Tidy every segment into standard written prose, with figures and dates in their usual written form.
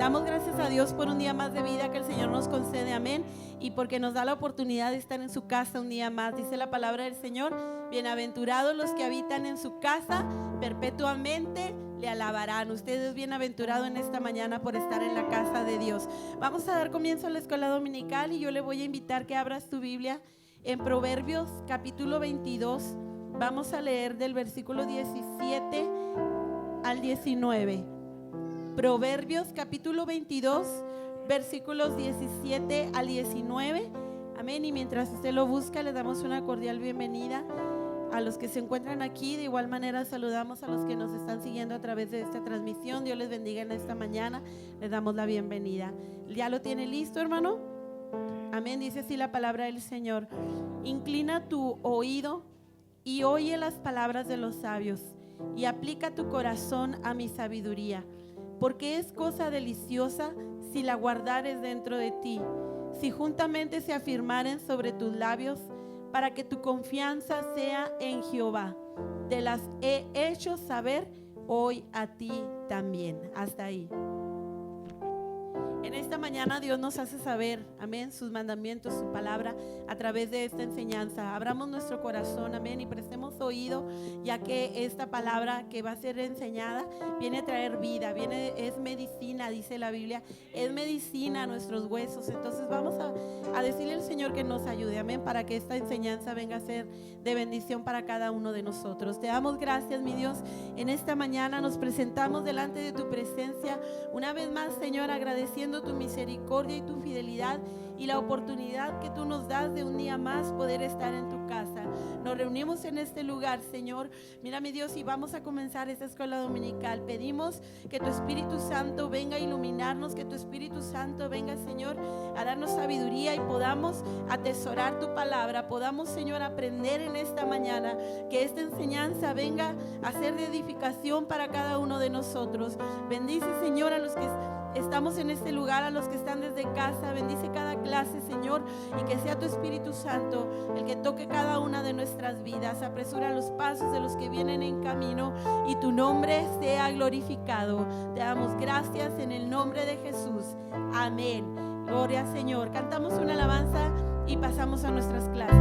Damos gracias a Dios por un día más de vida que el Señor nos concede, amén. Y porque nos da la oportunidad de estar en su casa un día más. Dice la palabra del Señor: bienaventurados los que habitan en su casa, perpetuamente le alabarán. Usted es bienaventurado en esta mañana por estar en la casa de Dios. Vamos a dar comienzo a la escuela dominical y yo le voy a invitar que abras tu Biblia en Proverbios capítulo 22. Vamos a leer del versículo 17 al 19. Proverbios capítulo 22, versículos 17 al 19. Amén. Y mientras usted lo busca, le damos una cordial bienvenida a los que se encuentran aquí. De igual manera saludamos a los que nos están siguiendo a través de esta transmisión. Dios les bendiga en esta mañana. Les damos la bienvenida. ¿Ya lo tiene listo, hermano? Amén. Dice así la palabra del Señor: inclina tu oído y oye las palabras de los sabios, y aplica tu corazón a mi sabiduría, porque es cosa deliciosa si la guardares dentro de ti, si juntamente se afirmaren sobre tus labios, para que tu confianza sea en Jehová. Te las he hecho saber hoy a ti también. Hasta ahí. En esta mañana Dios nos hace saber, amén, sus mandamientos, su palabra a través de esta enseñanza. Abramos nuestro corazón, amén, y prestemos oído, ya que esta palabra que va a ser enseñada viene a traer vida, es medicina, dice la Biblia, es medicina a nuestros huesos. Entonces vamos a decirle al Señor que nos ayude, amén, para que esta enseñanza venga a ser de bendición para cada uno de nosotros. Te damos gracias, mi Dios. En esta mañana nos presentamos delante de tu presencia una vez más, Señor, agradeciendo tu misericordia y tu fidelidad y la oportunidad que tú nos das de un día más poder estar en tu casa. Nos reunimos en este lugar, Señor. Mira, mi Dios, y vamos a comenzar esta escuela dominical. Pedimos que tu Espíritu Santo venga a iluminarnos, que tu Espíritu Santo venga, Señor, a darnos sabiduría y podamos atesorar tu palabra, podamos, Señor, aprender en esta mañana, que esta enseñanza venga a ser de edificación para cada uno de nosotros. Bendice, Señor, a los que estamos en este lugar, a los que están desde casa. Bendice cada clase, Señor, y que sea tu Espíritu Santo el que toque cada una de nuestras vidas. Apresura los pasos de los que vienen en camino y tu nombre sea glorificado. Te damos gracias en el nombre de Jesús. Amén. Gloria al Señor. Cantamos una alabanza y pasamos a nuestras clases.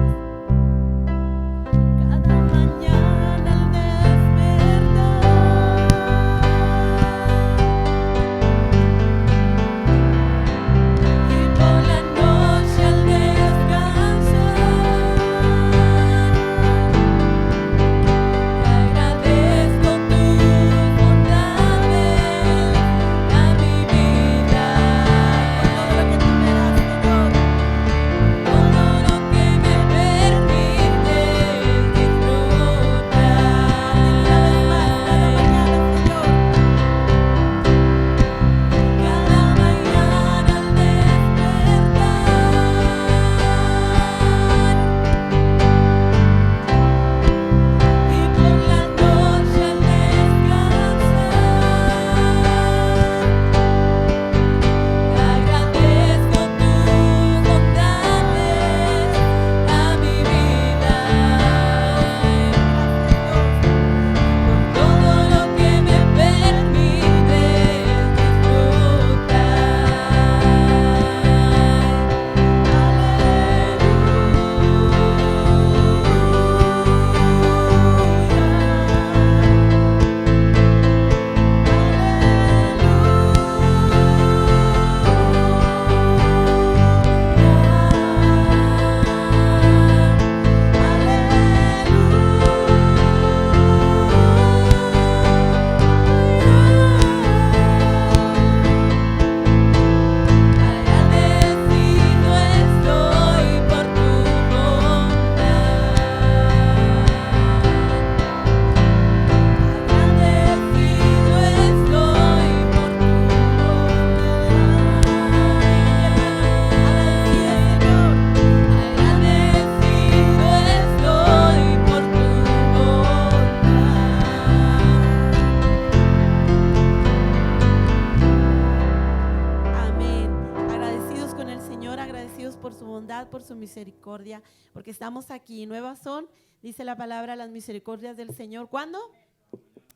Por su misericordia, porque estamos aquí. Nuevas son, dice la palabra, las misericordias del Señor. ¿Cuándo?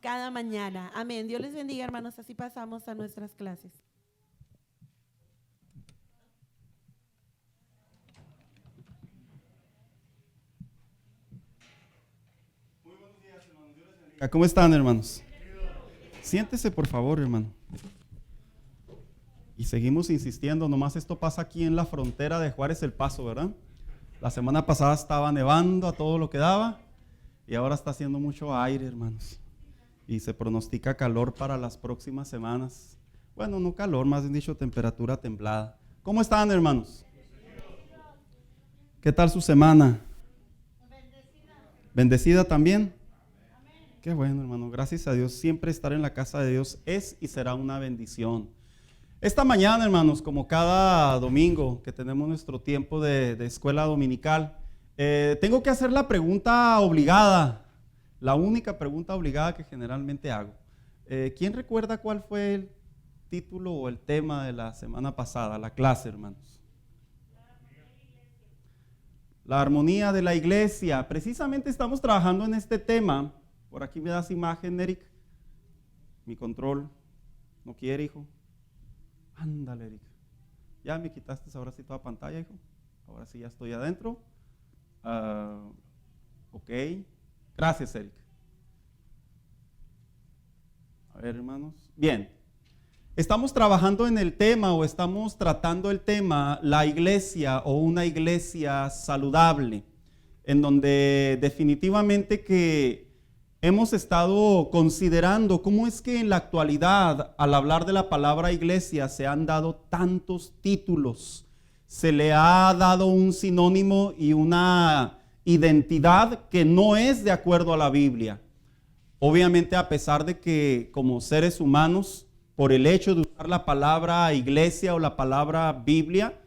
Cada mañana. Amén. Dios les bendiga, hermanos. Así pasamos a nuestras clases. ¿Cómo están, hermanos? Siéntese, por favor, hermano. Y seguimos insistiendo, nomás esto pasa aquí en la frontera de Juárez El Paso, ¿verdad? La semana pasada estaba nevando a todo lo que daba y ahora está haciendo mucho aire, hermanos. Y se pronostica calor para las próximas semanas. Bueno, no calor, más bien dicho, temperatura templada. ¿Cómo están, hermanos? ¿Qué tal su semana? ¿Bendecida también? Qué bueno, hermano, gracias a Dios. Siempre estar en la casa de Dios es y será una bendición. Esta mañana, hermanos, como cada domingo que tenemos nuestro tiempo de escuela dominical, tengo que hacer la pregunta obligada, la única pregunta obligada que generalmente hago. ¿Quién recuerda cuál fue el título o el tema de la semana pasada, la clase, hermanos? La armonía de la iglesia. Precisamente estamos trabajando en este tema. Por aquí me das imagen, Eric. Mi control. ¿No quiere, hijo? Ándale, Eric. Ya me quitaste ahora sí toda pantalla, hijo. Ahora sí ya estoy adentro. Ok. Gracias, Eric. A ver, hermanos. Bien. Estamos trabajando en el tema o estamos tratando el tema la iglesia o una iglesia saludable, en donde definitivamente que hemos estado considerando cómo es que en la actualidad, al hablar de la palabra iglesia, se han dado tantos títulos, se le ha dado un sinónimo y una identidad que no es de acuerdo a la Biblia. Obviamente, a pesar de que como seres humanos, por el hecho de usar la palabra iglesia o la palabra Biblia,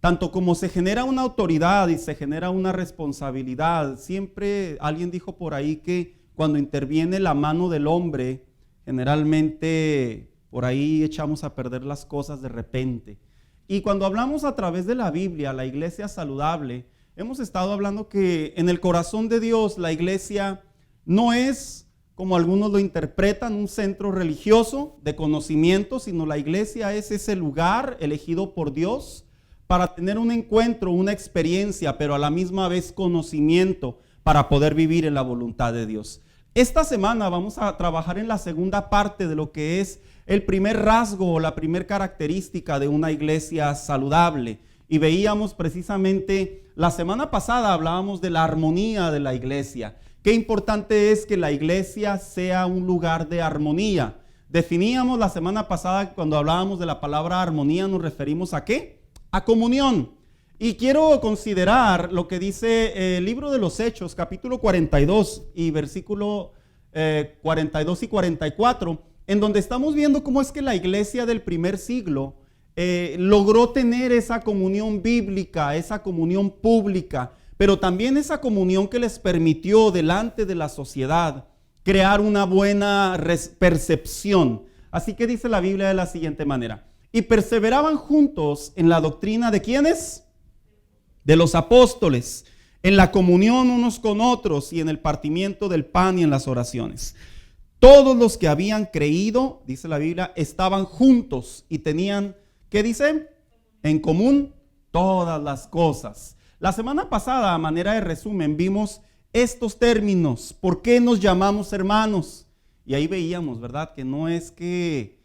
tanto como se genera una autoridad y se genera una responsabilidad, siempre alguien dijo por ahí que cuando interviene la mano del hombre, generalmente por ahí echamos a perder las cosas de repente. Y cuando hablamos a través de la Biblia, la iglesia saludable, hemos estado hablando que en el corazón de Dios la iglesia no es, como algunos lo interpretan, un centro religioso de conocimiento, sino la iglesia es ese lugar elegido por Dios para tener un encuentro, una experiencia, pero a la misma vez conocimiento para poder vivir en la voluntad de Dios. Esta semana vamos a trabajar en la segunda parte de lo que es el primer rasgo o la primera característica de una iglesia saludable. Y veíamos precisamente, la semana pasada hablábamos de la armonía de la iglesia. Qué importante es que la iglesia sea un lugar de armonía. Definíamos la semana pasada cuando hablábamos de la palabra armonía, nos referimos ¿a qué? A comunión. Y quiero considerar lo que dice el libro de los Hechos, capítulo 42 y versículo 42 y 44, en donde estamos viendo cómo es que la iglesia del primer siglo logró tener esa comunión bíblica, esa comunión pública, pero también esa comunión que les permitió delante de la sociedad crear una buena percepción. Así que dice la Biblia de la siguiente manera: y perseveraban juntos en la doctrina de ¿quiénes? De los apóstoles, en la comunión unos con otros y en el partimiento del pan y en las oraciones. Todos los que habían creído, dice la Biblia, estaban juntos y tenían, ¿qué dice? En común todas las cosas. La semana pasada, a manera de resumen, vimos estos términos. ¿Por qué nos llamamos hermanos? Y ahí veíamos, ¿verdad? Que no es que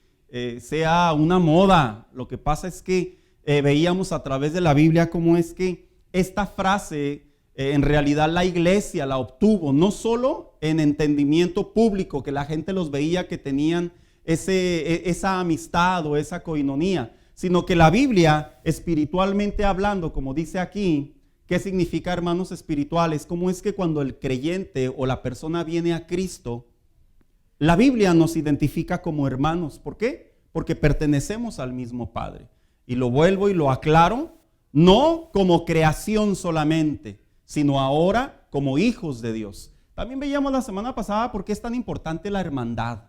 sea una moda. Lo que pasa es que veíamos a través de la Biblia cómo es que esta frase en realidad la iglesia la obtuvo, no solo en entendimiento público, que la gente los veía que tenían esa amistad o esa coinonía, sino que la Biblia, espiritualmente hablando, como dice aquí, ¿qué significa, hermanos espirituales? ¿Cómo es que cuando el creyente o la persona viene a Cristo, la Biblia nos identifica como hermanos? ¿Por qué? Porque pertenecemos al mismo Padre. Y lo vuelvo y lo aclaro, no como creación solamente, sino ahora como hijos de Dios. También veíamos la semana pasada por qué es tan importante la hermandad.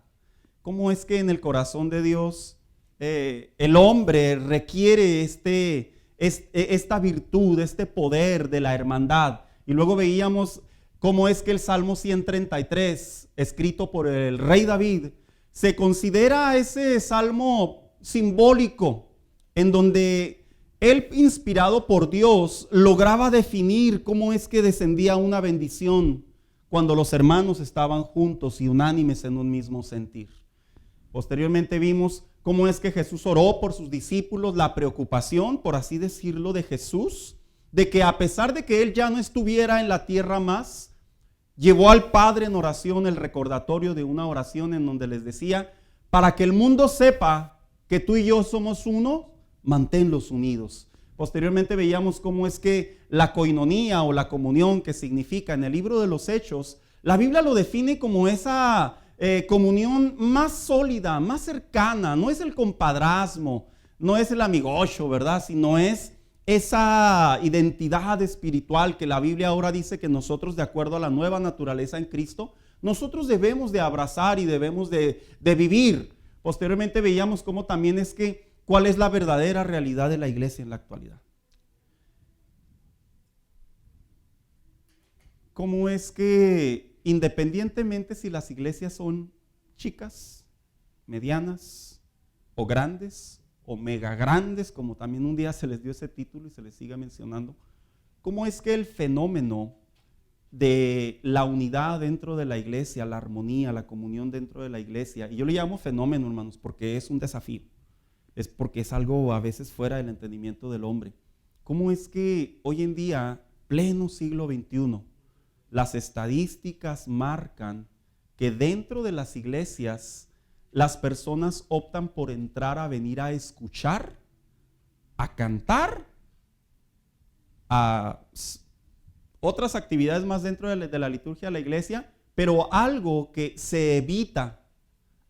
Cómo es que en el corazón de Dios el hombre requiere esta virtud, este poder de la hermandad. Y luego veíamos cómo es que el Salmo 133, escrito por el rey David, se considera ese salmo simbólico, en donde él, inspirado por Dios, lograba definir cómo es que descendía una bendición, cuando los hermanos estaban juntos y unánimes en un mismo sentir. Posteriormente vimos cómo es que Jesús oró por sus discípulos, la preocupación, por así decirlo, de Jesús, de que a pesar de que Él ya no estuviera en la tierra más, llevó al Padre en oración el recordatorio de una oración en donde les decía: para que el mundo sepa que tú y yo somos uno, manténlos unidos. Posteriormente veíamos cómo es que la coinonía o la comunión, que significa en el libro de los Hechos, la Biblia lo define como esa comunión más sólida, más cercana. No es el compadrazgo, no es el amigocho, ¿verdad? Sino es esa identidad espiritual que la Biblia ahora dice que nosotros, de acuerdo a la nueva naturaleza en Cristo, nosotros debemos de abrazar y debemos de vivir. Posteriormente veíamos cómo también es que cuál es la verdadera realidad de la iglesia en la actualidad. Cómo es que independientemente si las iglesias son chicas, medianas o grandes o mega grandes, como también un día se les dio ese título y se les sigue mencionando, cómo es que el fenómeno de la unidad dentro de la iglesia, la armonía, la comunión dentro de la iglesia, y yo le llamo fenómeno, hermanos, porque es un desafío, es porque es algo a veces fuera del entendimiento del hombre. ¿Cómo es que hoy en día, pleno siglo XXI, las estadísticas marcan que dentro de las iglesias las personas optan por entrar a venir a escuchar, a cantar, a otras actividades más dentro de la liturgia de la iglesia, pero algo que se evita,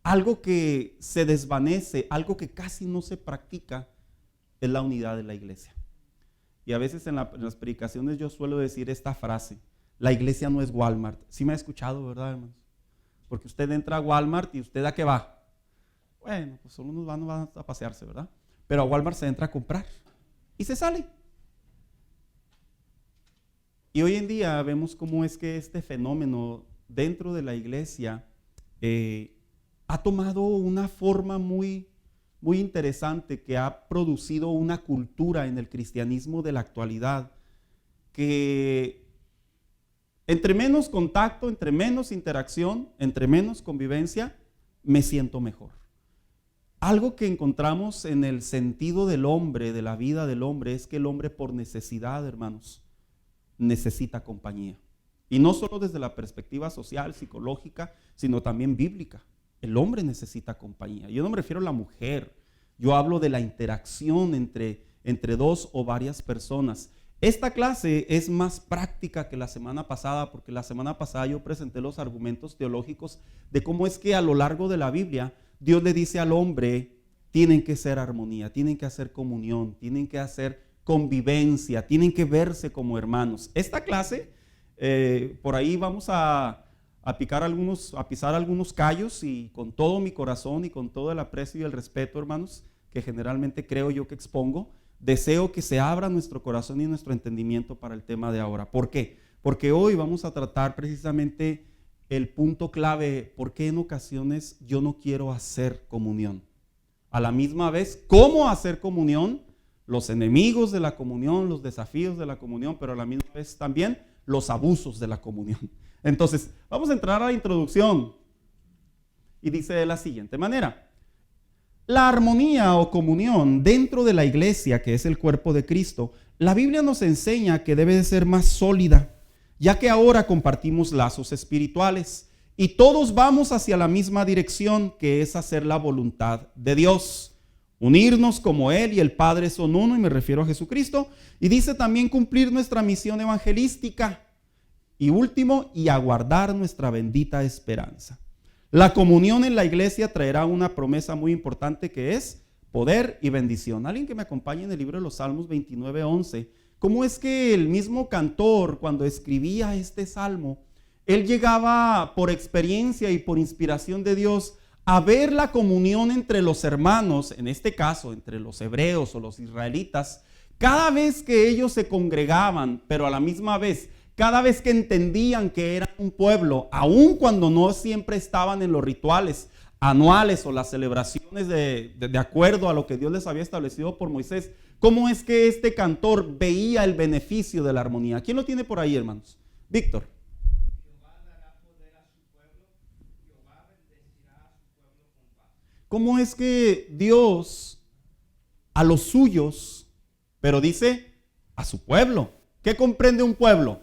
algo que se desvanece, algo que casi no se practica, es la unidad de la iglesia. Y a veces en las predicaciones yo suelo decir esta frase: la iglesia no es Walmart. Sí me ha escuchado, ¿verdad, hermanos? Porque usted entra a Walmart y usted ¿a qué va? Bueno, pues solo unos van a pasearse, ¿verdad? Pero a Walmart se entra a comprar y se sale. Y hoy en día vemos cómo es que este fenómeno dentro de la iglesia ha tomado una forma muy, muy interesante, que ha producido una cultura en el cristianismo de la actualidad, que entre menos contacto, entre menos interacción, entre menos convivencia, me siento mejor. Algo que encontramos en el sentido del hombre, de la vida del hombre, es que el hombre, por necesidad, hermanos, necesita compañía. Y no solo desde la perspectiva social, psicológica, sino también bíblica. El hombre necesita compañía. Yo no me refiero a la mujer, yo hablo de la interacción entre dos o varias personas. Esta clase es más práctica que la semana pasada, porque la semana pasada yo presenté los argumentos teológicos de cómo es que a lo largo de la Biblia Dios le dice al hombre: tienen que ser armonía, tienen que hacer comunión, tienen que hacer convivencia, tienen que verse como hermanos. Esta clase, por ahí vamos a pisar algunos callos, y con todo mi corazón y con todo el aprecio y el respeto, hermanos, que generalmente creo yo que expongo, deseo que se abra nuestro corazón y nuestro entendimiento para el tema de ahora. ¿Por qué? Porque hoy vamos a tratar precisamente el punto clave: ¿por qué en ocasiones yo no quiero hacer comunión? A la misma vez, ¿cómo hacer comunión? Los enemigos de la comunión, los desafíos de la comunión, pero a la misma vez también los abusos de la comunión. Entonces, vamos a entrar a la introducción. Y dice de la siguiente manera: la armonía o comunión dentro de la iglesia, que es el cuerpo de Cristo, la Biblia nos enseña que debe de ser más sólida, ya que ahora compartimos lazos espirituales y todos vamos hacia la misma dirección, que es hacer la voluntad de Dios, unirnos como Él y el Padre son uno, y me refiero a Jesucristo. Y dice también cumplir nuestra misión evangelística. Y último, y aguardar nuestra bendita esperanza. La comunión en la iglesia traerá una promesa muy importante, que es poder y bendición. Alguien que me acompañe en el libro de los Salmos 29:11. ¿Cómo es que el mismo cantor, cuando escribía este salmo, él llegaba por experiencia y por inspiración de Dios a ver la comunión entre los hermanos, en este caso entre los hebreos o los israelitas, cada vez que ellos se congregaban, pero a la misma vez, cada vez que entendían que eran un pueblo, aun cuando no siempre estaban en los rituales anuales o las celebraciones de acuerdo a lo que Dios les había establecido por Moisés, ¿cómo es que este cantor veía el beneficio de la armonía? ¿Quién lo tiene por ahí, hermanos? Víctor. cómo es que Dios a los suyos, pero dice a su pueblo. ¿Qué comprende un pueblo?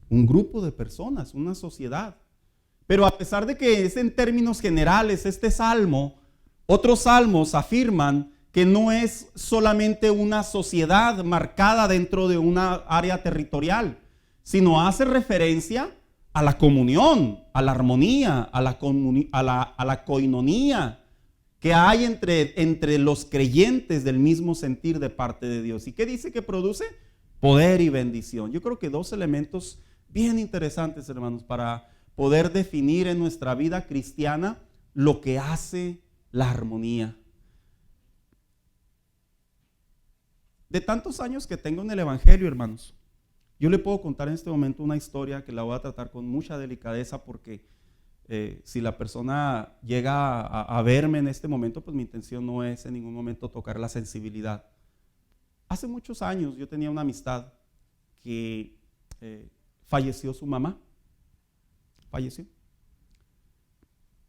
Un grupo de personas, una sociedad. Pero a pesar de que es en términos generales este salmo, otros salmos afirman que no es solamente una sociedad marcada dentro de una área territorial, sino hace referencia a la comunión, a la armonía, a la coinonía que hay entre los creyentes del mismo sentir de parte de Dios. ¿Y qué dice que produce? Poder y bendición. Yo creo que dos elementos bien interesantes, hermanos, para poder definir en nuestra vida cristiana lo que hace la armonía. De tantos años que tengo en el Evangelio, hermanos, yo le puedo contar en este momento una historia que la voy a tratar con mucha delicadeza porque si la persona llega a verme en este momento, pues mi intención no es en ningún momento tocar la sensibilidad. Hace muchos años yo tenía una amistad que falleció su mamá. Falleció.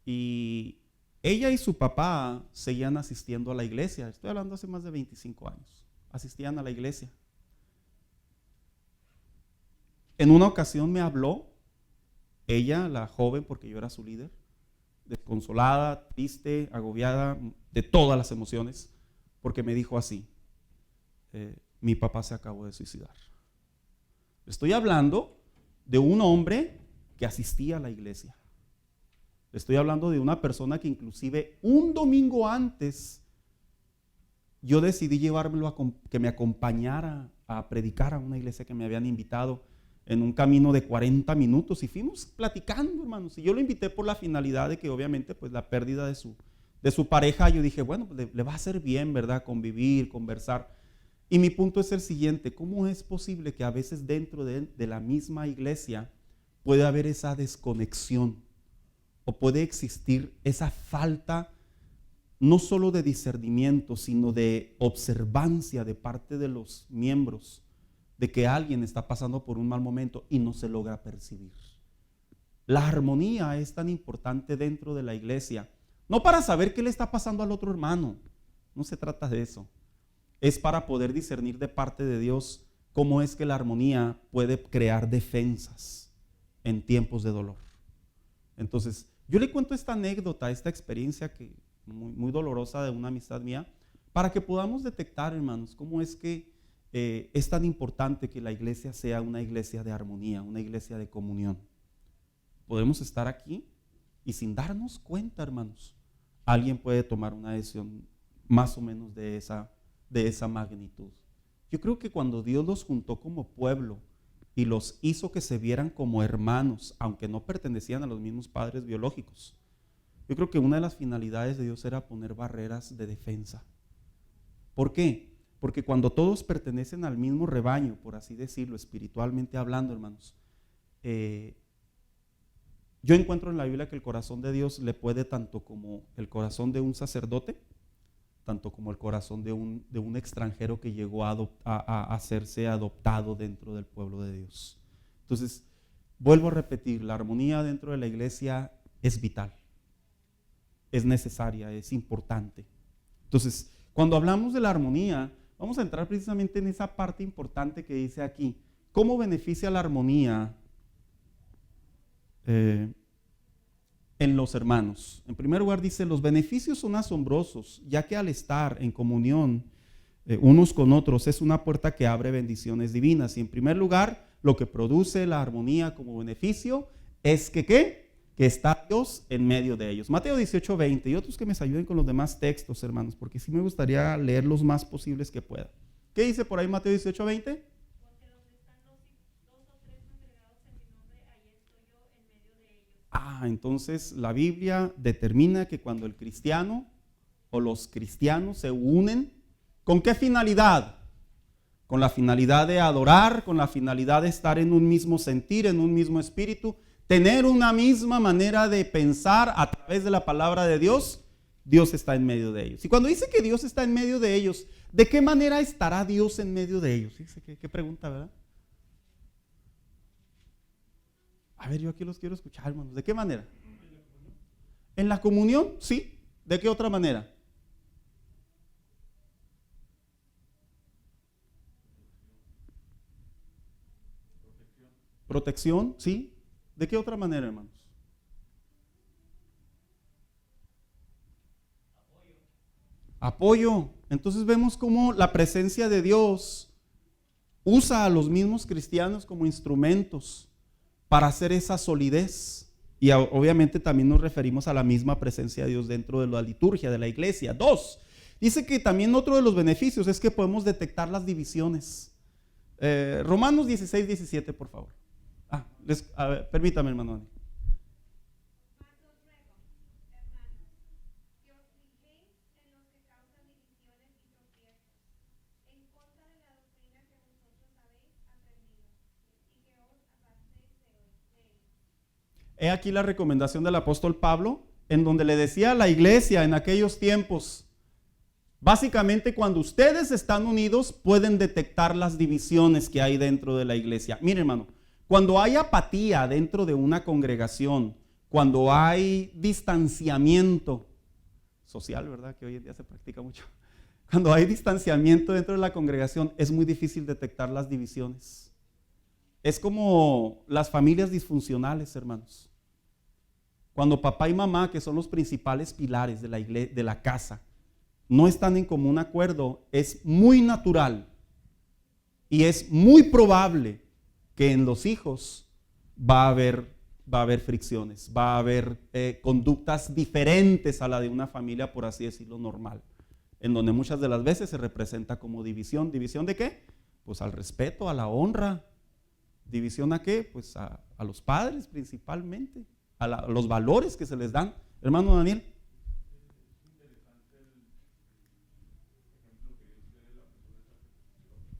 Y ella y su papá seguían asistiendo a la iglesia. Estoy hablando hace más de 25 años. Asistían a la iglesia. En una ocasión me habló, ella, la joven, porque yo era su líder, desconsolada, triste, agobiada, de todas las emociones, porque me dijo así: mi papá se acabó de suicidar. Estoy hablando de un hombre que asistía a la iglesia. Estoy hablando de una persona que inclusive un domingo antes yo decidí llevármelo que me acompañara a predicar a una iglesia que me habían invitado en un camino de 40 minutos y fuimos platicando, hermanos. Y yo lo invité por la finalidad de que obviamente pues la pérdida de su pareja, yo dije, bueno, pues le va a hacer bien, ¿verdad? Convivir, conversar. Y mi punto es el siguiente: ¿cómo es posible que a veces dentro de la misma iglesia puede haber esa desconexión o puede existir esa falta no solo de discernimiento, sino de observancia de parte de los miembros de que alguien está pasando por un mal momento y no se logra percibir? La armonía es tan importante dentro de la iglesia, no para saber qué le está pasando al otro hermano, no se trata de eso. Es para poder discernir de parte de Dios cómo es que la armonía puede crear defensas en tiempos de dolor. Entonces, yo le cuento esta anécdota, esta experiencia que muy, muy dolorosa de una amistad mía, para que podamos detectar, hermanos, cómo es que es tan importante que la iglesia sea una iglesia de armonía, una iglesia de comunión. Podemos estar aquí y sin darnos cuenta, hermanos, alguien puede tomar una decisión más o menos de esa magnitud. Yo creo que cuando Dios los juntó como pueblo y los hizo que se vieran como hermanos, aunque no pertenecían a los mismos padres biológicos, yo creo que una de las finalidades de Dios era poner barreras de defensa. ¿Por qué? Porque cuando todos pertenecen al mismo rebaño, por así decirlo, espiritualmente hablando, hermanos, yo encuentro en la Biblia que el corazón de Dios le puede tanto como el corazón de un sacerdote, tanto como el corazón de un extranjero que llegó a hacerse adoptado dentro del pueblo de Dios. Entonces, vuelvo a repetir, la armonía dentro de la iglesia es vital, es necesaria, es importante. Entonces, cuando hablamos de la armonía, vamos a entrar precisamente en esa parte importante que dice aquí. ¿Cómo beneficia la armonía en los hermanos? En primer lugar dice, los beneficios son asombrosos, ya que al estar en comunión unos con otros es una puerta que abre bendiciones divinas. Y en primer lugar, lo que produce la armonía como beneficio es que ¿qué? Que está Dios en medio de ellos. Mateo 18:20 y otros que me ayuden con los demás textos, hermanos, porque sí me gustaría leer los más posibles que pueda. ¿Qué dice por ahí Mateo 18:20? Entonces la Biblia determina que cuando el cristiano o los cristianos se unen, ¿con qué finalidad? Con la finalidad de adorar, con la finalidad de estar en un mismo sentir, en un mismo espíritu, tener una misma manera de pensar a través de la palabra de Dios. Dios está en medio de ellos. Y cuando dice que Dios está en medio de ellos, ¿de qué manera estará Dios en medio de ellos? Fíjense qué pregunta, ¿verdad? A ver, yo aquí los quiero escuchar, hermanos. ¿De qué manera? En la comunión, sí. ¿De qué otra manera? Protección, sí. ¿De qué otra manera, hermanos? Apoyo. Entonces vemos cómo la presencia de Dios usa a los mismos cristianos como instrumentos para hacer esa solidez. Y obviamente también nos referimos a la misma presencia de Dios dentro de la liturgia de la iglesia. 2, dice que también otro de los beneficios es que podemos detectar las divisiones. Romanos 16, 17, por favor. A ver, permítame, hermano Daniel. He aquí la recomendación del apóstol Pablo, en donde le decía a la iglesia en aquellos tiempos, básicamente cuando ustedes están unidos pueden detectar las divisiones que hay dentro de la iglesia. Mire, hermano, cuando hay apatía dentro de una congregación, cuando hay distanciamiento social, ¿verdad? Que hoy en día se practica mucho. Cuando hay distanciamiento dentro de la congregación, es muy difícil detectar las divisiones. Es como las familias disfuncionales, hermanos. Cuando papá y mamá, que son los principales pilares de la iglesia, de la casa, no están en común acuerdo, es muy natural y es muy probable que en los hijos va a haber fricciones, va a haber conductas diferentes a la de una familia, por así decirlo, normal, en donde muchas de las veces se representa como división. ¿División de qué? Pues al respeto, a la honra. ¿División a qué? Pues a los padres principalmente, a los valores que se les dan. Hermano Daniel.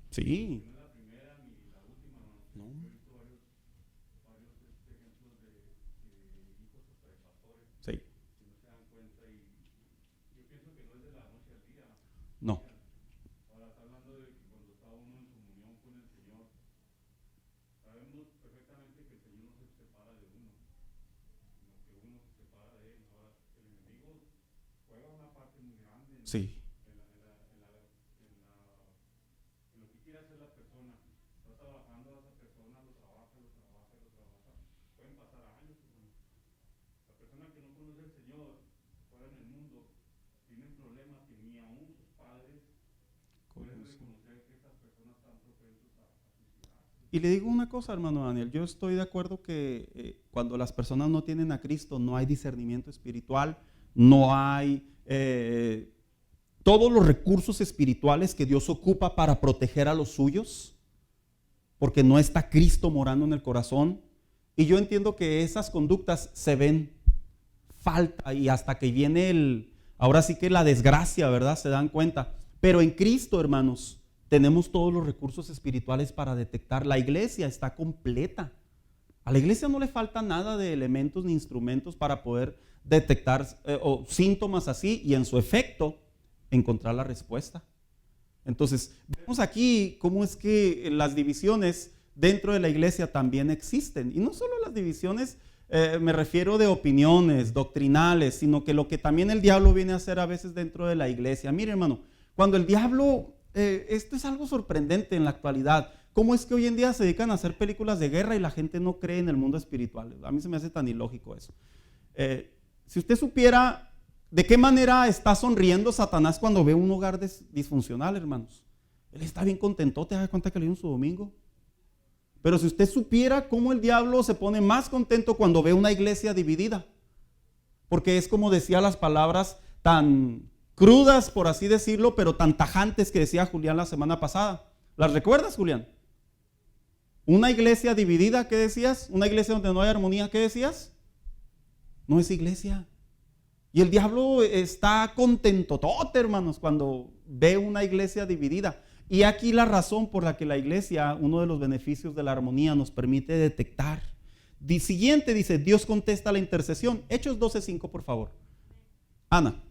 Sí. No. Sí. No. Sí. Y le digo una cosa, hermano Daniel, yo estoy de acuerdo que cuando las personas no tienen a Cristo, no hay discernimiento espiritual, no hay todos los recursos espirituales que Dios ocupa para proteger a los suyos, porque no está Cristo morando en el corazón. Y yo entiendo que esas conductas se ven falta y hasta que viene ahora sí que la desgracia, ¿verdad? Se dan cuenta. Pero en Cristo, hermanos, tenemos todos los recursos espirituales para detectar. La iglesia está completa. A la iglesia no le falta nada de elementos ni instrumentos para poder detectar o síntomas así y en su efecto encontrar la respuesta. Entonces, vemos aquí cómo es que las divisiones dentro de la iglesia también existen. Y no solo las divisiones, me refiero de opiniones doctrinales, sino que lo que también el diablo viene a hacer a veces dentro de la iglesia. Mire, hermano, cuando el diablo, esto es algo sorprendente en la actualidad. ¿Cómo es que hoy en día se dedican a hacer películas de guerra y la gente no cree en el mundo espiritual? A mí se me hace tan ilógico eso. Si usted supiera de qué manera está sonriendo Satanás cuando ve un hogar disfuncional, hermanos. Él está bien contento, te das cuenta que le dio su domingo. Pero si usted supiera cómo el diablo se pone más contento cuando ve una iglesia dividida. Porque es como decía las palabras tan crudas, por así decirlo, pero tan tajantes que decía Julián la semana pasada. ¿Las recuerdas, Julián? Una iglesia dividida, ¿qué decías? Una iglesia donde no hay armonía, ¿qué decías? No es iglesia. Y el diablo está contentotote, hermanos, cuando ve una iglesia dividida. Y aquí la razón por la que la iglesia, uno de los beneficios de la armonía, nos permite detectar. Siguiente dice, Dios contesta la intercesión. Hechos 12:5, por favor. Ana.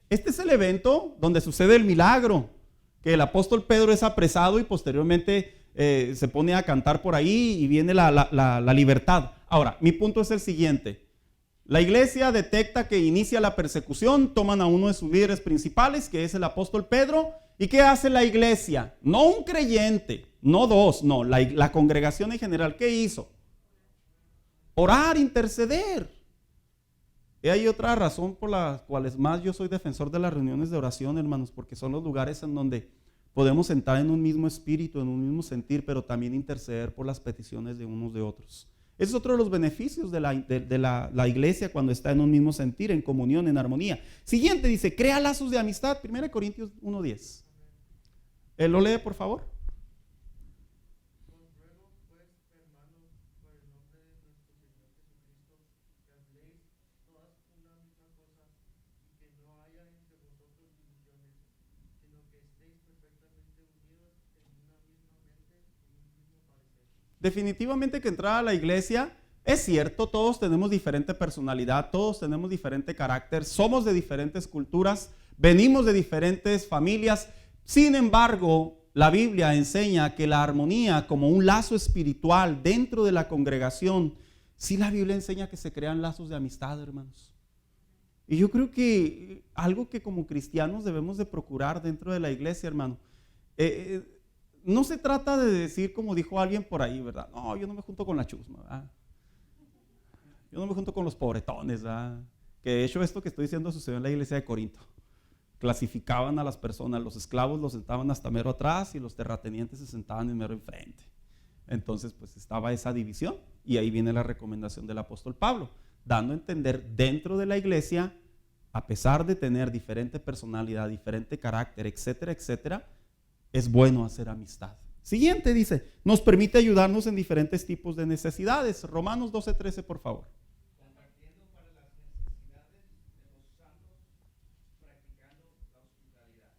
Este es el evento donde sucede el milagro, que el apóstol Pedro es apresado y posteriormente se pone a cantar por ahí y viene la libertad. Ahora, mi punto es el siguiente. La iglesia detecta que inicia la persecución, toman a uno de sus líderes principales, que es el apóstol Pedro. ¿Y qué hace la iglesia? No un creyente, no dos, no, la congregación en general. ¿Qué hizo? Orar, interceder. Y hay otra razón por la cual es más yo soy defensor de las reuniones de oración, hermanos, porque son los lugares en donde podemos sentar en un mismo espíritu, en un mismo sentir, pero también interceder por las peticiones de unos de otros. Ese es otro de los beneficios de la iglesia cuando está en un mismo sentir, en comunión, en armonía. Siguiente dice, crea lazos de amistad, 1 Corintios 1:10. ¿Lo lee, por favor? Definitivamente que entrar a la iglesia es cierto, todos tenemos diferente personalidad, todos tenemos diferente carácter, somos de diferentes culturas, venimos de diferentes familias. Sin embargo, la Biblia enseña que la armonía como un lazo espiritual dentro de la congregación, sí, la Biblia enseña que se crean lazos de amistad, hermanos. Y yo creo que algo que como cristianos debemos de procurar dentro de la iglesia, hermano, no se trata de decir como dijo alguien por ahí, ¿verdad? No, yo no me junto con la chusma, ¿verdad? Yo no me junto con los pobretones, ¿verdad? Que de hecho esto que estoy diciendo sucedió en la iglesia de Corinto. Clasificaban a las personas, los esclavos los sentaban hasta mero atrás y los terratenientes se sentaban en mero enfrente. Entonces pues estaba esa división y ahí viene la recomendación del apóstol Pablo, dando a entender dentro de la iglesia, a pesar de tener diferente personalidad, diferente carácter, etcétera, etcétera, es bueno hacer amistad. Siguiente dice, nos permite ayudarnos en diferentes tipos de necesidades. Romanos 12:13, por favor. Compartiendo para las necesidades de los santos, practicando la hospitalidad.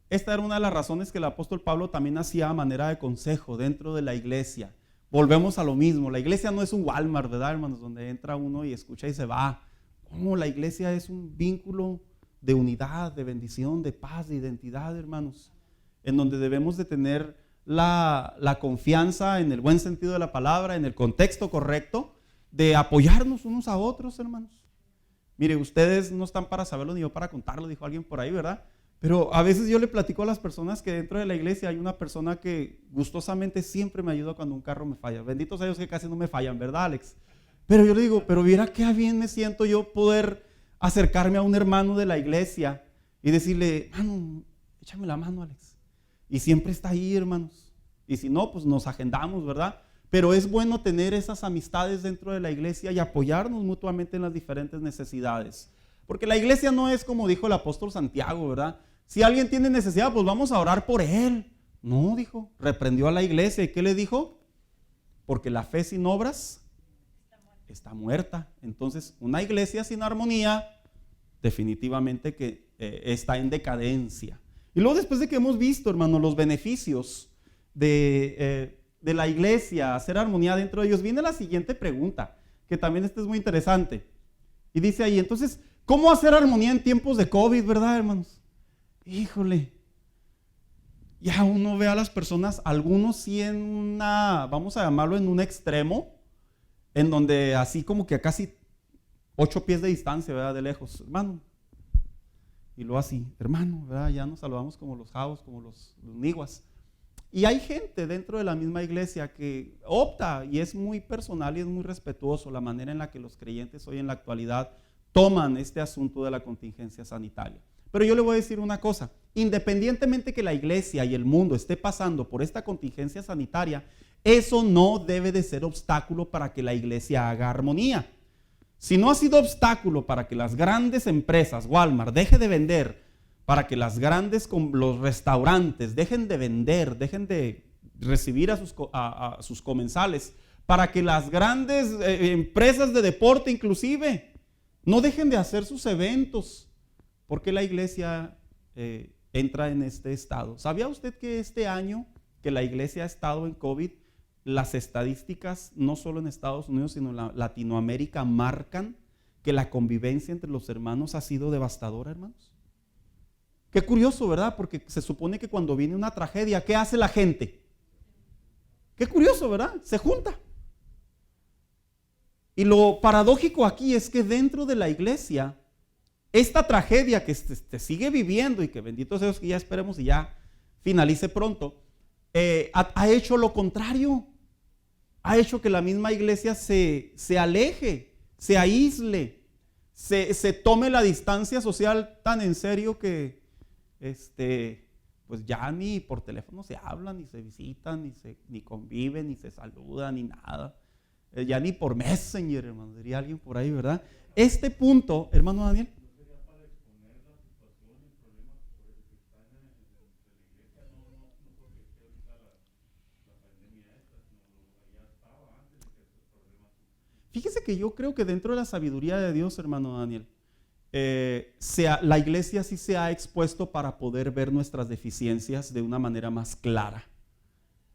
Esta era una de las razones que el apóstol Pablo también hacía a manera de consejo dentro de la iglesia. Volvemos a lo mismo, la iglesia no es un Walmart, ¿verdad, hermanos? Donde entra uno y escucha y se va. ¿Cómo? La iglesia es un vínculo de unidad, de bendición, de paz, de identidad, hermanos, en donde debemos de tener la confianza en el buen sentido de la palabra, en el contexto correcto, de apoyarnos unos a otros, hermanos. Mire, ustedes no están para saberlo ni yo para contarlo, dijo alguien por ahí, ¿verdad? Pero a veces yo le platico a las personas que dentro de la iglesia hay una persona que gustosamente siempre me ayuda cuando un carro me falla. Benditos sea Dios que casi no me fallan, ¿verdad, Alex? Pero yo le digo, pero viera qué bien me siento yo poder acercarme a un hermano de la iglesia y decirle, mano, échame la mano, Alex. Y siempre está ahí, hermanos. Y si no, pues nos agendamos, ¿verdad? Pero es bueno tener esas amistades dentro de la iglesia y apoyarnos mutuamente en las diferentes necesidades. Porque la iglesia no es como dijo el apóstol Santiago, ¿verdad? Si alguien tiene necesidad, pues vamos a orar por él. No, dijo, reprendió a la iglesia. ¿Y qué le dijo? Porque la fe sin obras está muerta. Entonces, una iglesia sin armonía, definitivamente que está en decadencia. Y luego después de que hemos visto, hermano, los beneficios de la iglesia, hacer armonía dentro de ellos, viene la siguiente pregunta, que también esta es muy interesante. Y dice ahí, entonces, ¿cómo hacer armonía en tiempos de COVID, verdad, hermanos? Híjole, ya uno ve a las personas, algunos sí en una, vamos a llamarlo en un extremo, en donde así como que a casi 8 pies de distancia, ¿verdad? De lejos, hermano. Y luego así, hermano, ¿verdad? Ya nos saludamos como los javos, como los niguas. Y hay gente dentro de la misma iglesia que opta, y es muy personal y es muy respetuoso la manera en la que los creyentes hoy en la actualidad toman este asunto de la contingencia sanitaria. Pero yo le voy a decir una cosa, independientemente que la iglesia y el mundo esté pasando por esta contingencia sanitaria, eso no debe de ser obstáculo para que la iglesia haga armonía. Si no ha sido obstáculo para que las grandes empresas, Walmart, deje de vender, para que los restaurantes dejen de vender, dejen de recibir a sus comensales, para que las grandes empresas de deporte inclusive no dejen de hacer sus eventos, porque la iglesia entra en este estado. ¿Sabía usted que este año que la iglesia ha estado en COVID, las estadísticas, no solo en Estados Unidos, sino en Latinoamérica, marcan que la convivencia entre los hermanos ha sido devastadora, hermanos? Qué curioso, ¿verdad? Porque se supone que cuando viene una tragedia, ¿qué hace la gente? Qué curioso, ¿verdad? Se junta. Y lo paradójico aquí es que dentro de la iglesia, esta tragedia que se sigue viviendo y que bendito sea Dios que ya esperemos y ya finalice pronto, ha hecho lo contrario. Ha hecho que la misma iglesia se aleje, se aísle, se tome la distancia social tan en serio que pues ya ni por teléfono se hablan, ni se visitan, ni conviven, ni se saludan, ni nada. Ya ni por Messenger, hermano, diría alguien por ahí, ¿verdad? Este punto, hermano Daniel. Fíjese que yo creo que dentro de la sabiduría de Dios, hermano Daniel, la iglesia sí se ha expuesto para poder ver nuestras deficiencias de una manera más clara.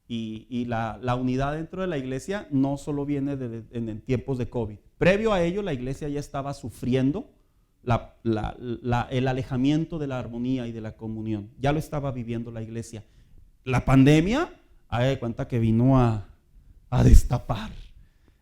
Y la unidad dentro de la iglesia no solo viene en tiempos de COVID. Previo a ello, la iglesia ya estaba sufriendo el alejamiento de la armonía y de la comunión. Ya lo estaba viviendo la iglesia. La pandemia, haga de cuenta que vino a destapar.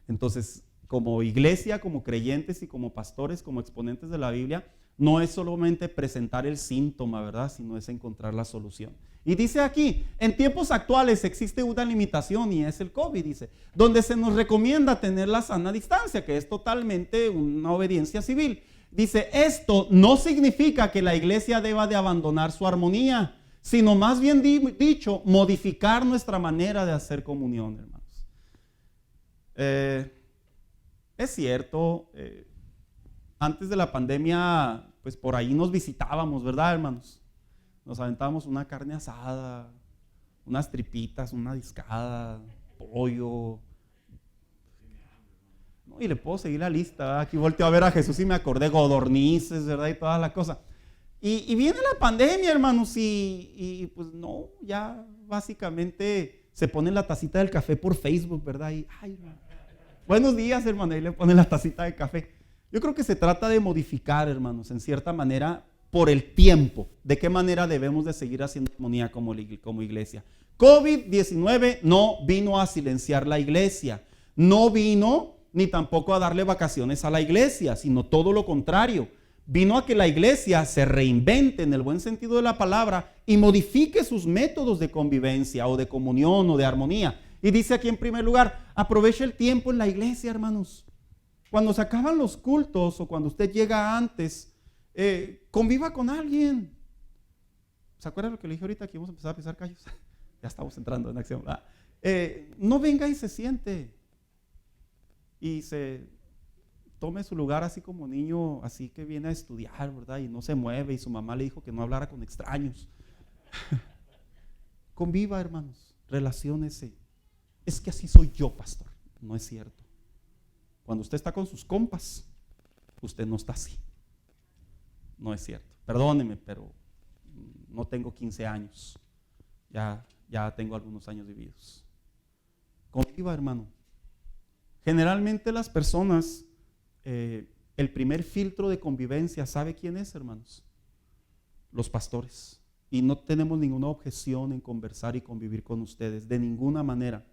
Entonces, como iglesia, como creyentes y como pastores, como exponentes de la Biblia, no es solamente presentar el síntoma, ¿verdad? Sino es encontrar la solución. Y dice aquí, en tiempos actuales existe una limitación y es el COVID, dice, donde se nos recomienda tener la sana distancia, que es totalmente una obediencia civil. Dice, esto no significa que la iglesia deba de abandonar su armonía, sino más bien dicho, modificar nuestra manera de hacer comunión, hermanos. Es cierto, antes de la pandemia, pues por ahí nos visitábamos, ¿verdad, hermanos? Nos aventábamos una carne asada, unas tripitas, una discada, pollo. No, y le puedo seguir la lista, ¿verdad? Aquí volteo a ver a Jesús y me acordé, codornices, ¿verdad? Y todas las cosas. Y viene la pandemia, hermanos, y pues no, ya básicamente se pone la tacita del café por Facebook, ¿verdad? Y, ay, buenos días, hermano, y le pone la tacita de café. Yo creo que se trata de modificar, hermanos, en cierta manera, por el tiempo, de qué manera debemos de seguir haciendo armonía como iglesia. COVID-19 no vino a silenciar la iglesia, no vino ni tampoco a darle vacaciones a la iglesia, sino todo lo contrario. Vino a que la iglesia se reinvente en el buen sentido de la palabra y modifique sus métodos de convivencia o de comunión o de armonía. Y dice aquí en primer lugar, aproveche el tiempo en la iglesia, hermanos. Cuando se acaban los cultos o cuando usted llega antes, conviva con alguien. ¿Se acuerda lo que le dije ahorita? Que íbamos a empezar a pisar callos. Ya estamos entrando en acción. No venga y se siente. Y se tome su lugar así como niño, así que viene a estudiar, ¿verdad? Y no se mueve y su mamá le dijo que no hablara con extraños. Conviva, hermanos, relaciónese. Es que así soy yo, pastor. No es cierto. Cuando usted está con sus compas, usted no está así. No es cierto. Perdóneme, pero no tengo 15 años. Ya tengo algunos años vividos. Conviva, hermano. Generalmente las personas, el primer filtro de convivencia, ¿sabe quién es, hermanos? Los pastores. Y no tenemos ninguna objeción en conversar y convivir con ustedes, de ninguna manera.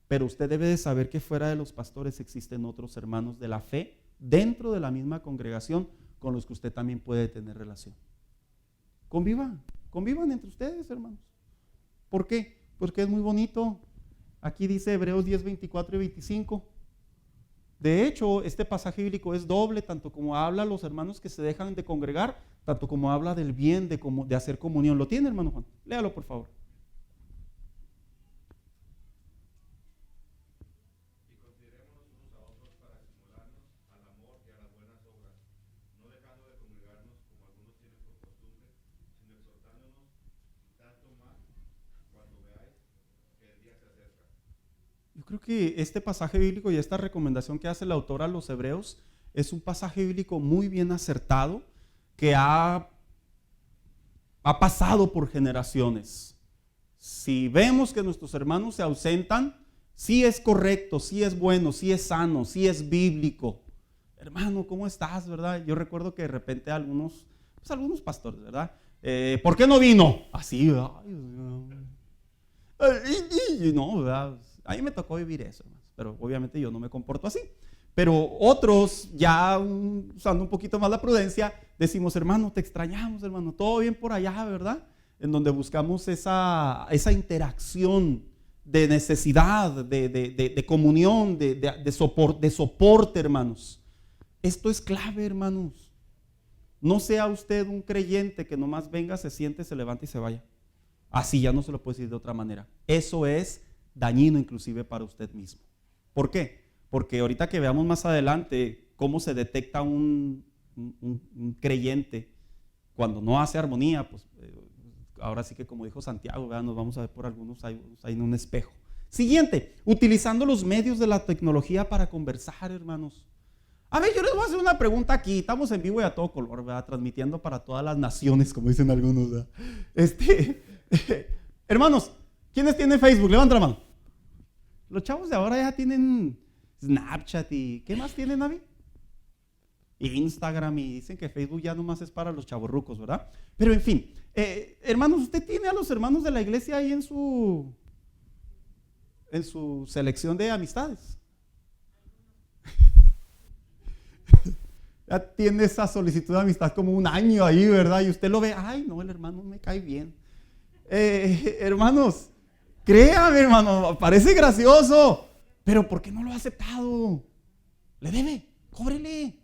Pero usted debe de saber que fuera de los pastores existen otros hermanos de la fe dentro de la misma congregación con los que usted también puede tener relación. Convivan entre ustedes, hermanos. ¿Por qué? Porque es muy bonito. Aquí dice Hebreos 10, 24 y 25. De hecho, este pasaje bíblico es doble, tanto como habla a los hermanos que se dejan de congregar, tanto como habla del bien de hacer comunión. ¿Lo tiene, hermano Juan? Léalo, por favor. Yo creo que este pasaje bíblico y esta recomendación que hace el autor a los hebreos es un pasaje bíblico muy bien acertado que ha pasado por generaciones. Si vemos que nuestros hermanos se ausentan, sí es correcto, sí es bueno, sí es sano, sí es bíblico. Hermano, ¿cómo estás, verdad? Yo recuerdo que de repente algunos pastores, ¿verdad? ¿Por qué no vino? Así, ¿verdad? No, ¿verdad? A mí me tocó vivir eso, hermanos, pero obviamente yo no me comporto así. Pero otros, ya usando un poquito más la prudencia, decimos, hermano, te extrañamos, hermano, todo bien por allá, ¿verdad? En donde buscamos esa interacción de necesidad, de comunión, de soporte, hermanos. Esto es clave, hermanos. No sea usted un creyente que nomás venga, se siente, se levanta y se vaya. Así ya no se lo puedo decir de otra manera. Eso es dañino inclusive para usted mismo. ¿Por qué? Porque ahorita que veamos más adelante cómo se detecta un creyente cuando no hace armonía, pues ahora sí que como dijo Santiago, ¿verdad? Nos vamos a ver por algunos ahí en un espejo. Siguiente, utilizando los medios de la tecnología para conversar, hermanos. A ver, yo les voy a hacer una pregunta aquí. Estamos en vivo y a todo color, ¿verdad? Transmitiendo para todas las naciones, como dicen algunos, ¿verdad? Hermanos, ¿quiénes tienen Facebook? Levanta la mano. Los chavos de ahora ya tienen Snapchat y ¿qué más tienen, Navi? Instagram, y dicen que Facebook ya nomás es para los chavorrucos, ¿verdad? Pero en fin, hermanos, ¿usted tiene a los hermanos de la iglesia ahí en su selección de amistades? Ya tiene esa solicitud de amistad como un año ahí, ¿verdad? Y usted lo ve, ay, no, el hermano me cae bien. Hermanos, créame, hermano, parece gracioso, pero ¿por qué no lo ha aceptado? Le debe, cóbrele.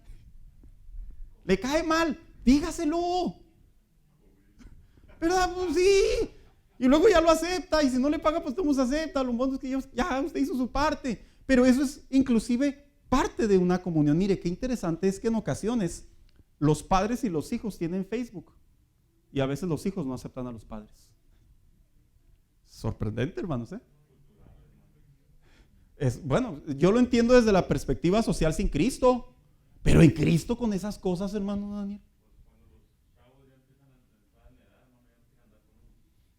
Le cae mal, dígaselo. ¿Verdad? Pues sí. Y luego ya lo acepta, y si no le paga, pues todos acepta. Lo bueno es que ya usted hizo su parte. Pero eso es inclusive parte de una comunión. Mire, qué interesante es que en ocasiones los padres y los hijos tienen Facebook y a veces los hijos no aceptan a los padres. Sorprendente, hermanos, ¿eh? Bueno, yo lo entiendo desde la perspectiva social sin Cristo, pero en Cristo con esas cosas, hermano Daniel.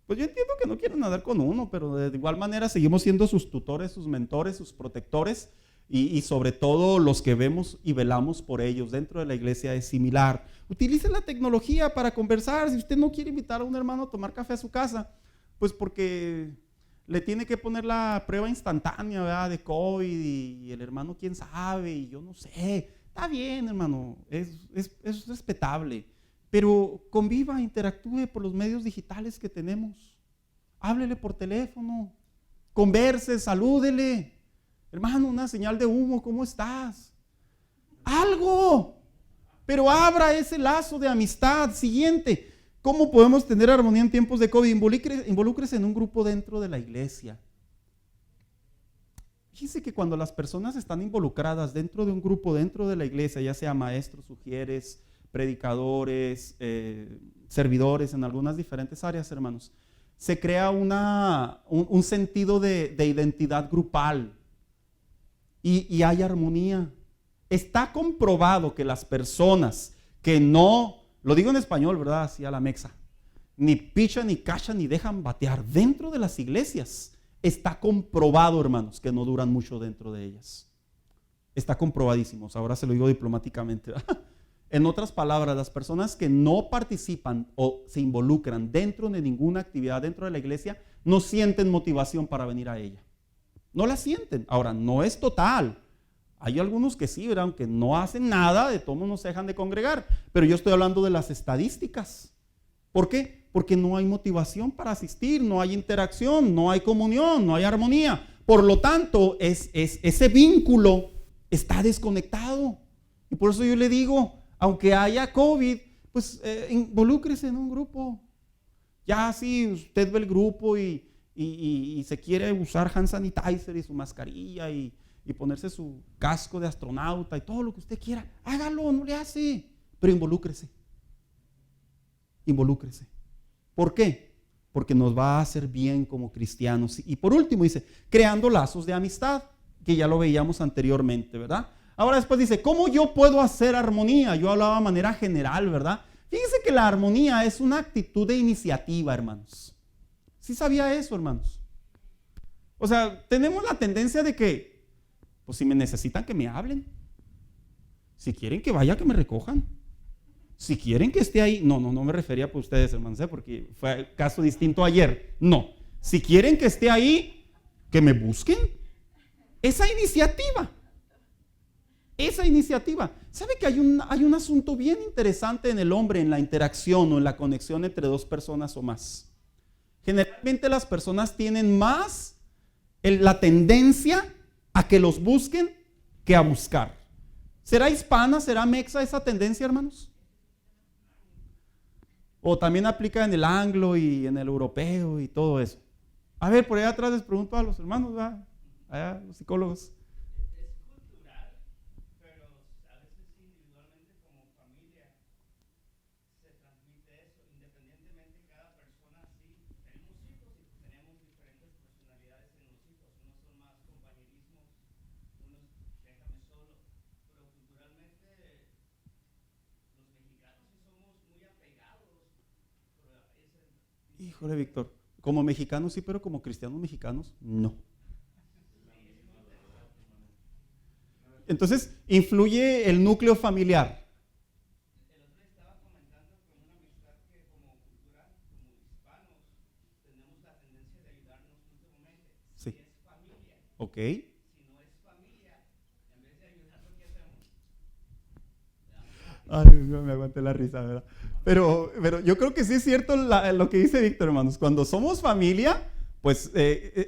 Pues yo entiendo que no quieren andar con uno, pero de igual manera seguimos siendo sus tutores, sus mentores, sus protectores. Y sobre todo los que vemos y velamos por ellos dentro de la iglesia es similar. Utilice la tecnología para conversar. Si usted no quiere invitar a un hermano a tomar café a su casa, pues porque le tiene que poner la prueba instantánea, ¿verdad? De COVID y el hermano quién sabe y yo no sé. Está bien, hermano, es respetable, pero conviva, interactúe por los medios digitales que tenemos. Háblele por teléfono, converse, salúdele. Hermano, una señal de humo, ¿cómo estás? Algo, pero abra ese lazo de amistad. Siguiente, ¿cómo podemos tener armonía en tiempos de COVID? Involúcrese en un grupo dentro de la iglesia. Fíjense que cuando las personas están involucradas dentro de un grupo, dentro de la iglesia, ya sea maestros, sugieres, predicadores, servidores en algunas diferentes áreas, hermanos, se crea un sentido de identidad grupal. Y hay armonía. Está comprobado que las personas que no, lo digo en español, ¿verdad? Así a la mexa, ni pichan, ni cachan, ni dejan batear dentro de las iglesias. Está comprobado, hermanos, que no duran mucho dentro de ellas. Está comprobadísimo. Ahora se lo digo diplomáticamente, ¿verdad? En otras palabras, las personas que no participan o se involucran dentro de ninguna actividad dentro de la iglesia no sienten motivación para venir a ella. No la sienten. Ahora, no es total. Hay algunos que sí, ¿verdad? Aunque no hacen nada, de todos modos no se dejan de congregar. Pero yo estoy hablando de las estadísticas. ¿Por qué? Porque no hay motivación para asistir, no hay interacción, no hay comunión, no hay armonía. Por lo tanto, ese vínculo está desconectado. Y por eso yo le digo, aunque haya COVID, pues involúcrese en un grupo. Ya si usted ve el grupo y se quiere usar hand sanitizer y su mascarilla y ponerse su casco de astronauta y todo lo que usted quiera, hágalo, no le hace, pero involúcrese. Involúcrese. ¿Por qué? Porque nos va a hacer bien como cristianos. Y por último dice, creando lazos de amistad, que ya lo veíamos anteriormente, ¿verdad? Ahora después dice, ¿cómo yo puedo hacer armonía? Yo hablaba de manera general, ¿verdad? Fíjense que la armonía es una actitud de iniciativa, hermanos. ¿Sí sabía eso, hermanos? O sea, tenemos la tendencia de que, pues si me necesitan que me hablen. Si quieren que vaya, que me recojan. Si quieren que esté ahí, no me refería por ustedes, hermanos, porque fue caso distinto ayer. No, si quieren que esté ahí, Que me busquen. Esa iniciativa. ¿Sabe que hay un asunto bien interesante en el hombre, en la interacción o en la conexión entre dos personas o más? Generalmente las personas tienen más la tendencia a que los busquen que a buscar. ¿Será hispana, será mexa esa tendencia, hermanos? O también aplica en el anglo y en el europeo y todo eso. A ver, por allá atrás les pregunto a los hermanos, ¿verdad? Allá, los psicólogos. Es cultural, pero a veces individualmente como familia se transmite eso, independientemente cada persona, sí, tenemos hijos y tenemos diferentes personalidades en los hijos, unos son más compañerismos, unos déjame solo, pero culturalmente los mexicanos sí somos muy apegados, pero Híjole, Víctor, como mexicanos sí, pero como cristianos mexicanos, no. Entonces, influye el núcleo familiar. el otro día estaba comentando con una amistad que como cultura, como hispanos, tenemos la tendencia de ayudarnos mutuamente. Sí. Si es familia, Ok. si no es familia, en vez de ayudarnos, ¿qué hacemos? Ay, no me aguanté la risa, ¿verdad? Pero yo creo que sí es cierto lo que dice Víctor, hermanos. Cuando somos familia, pues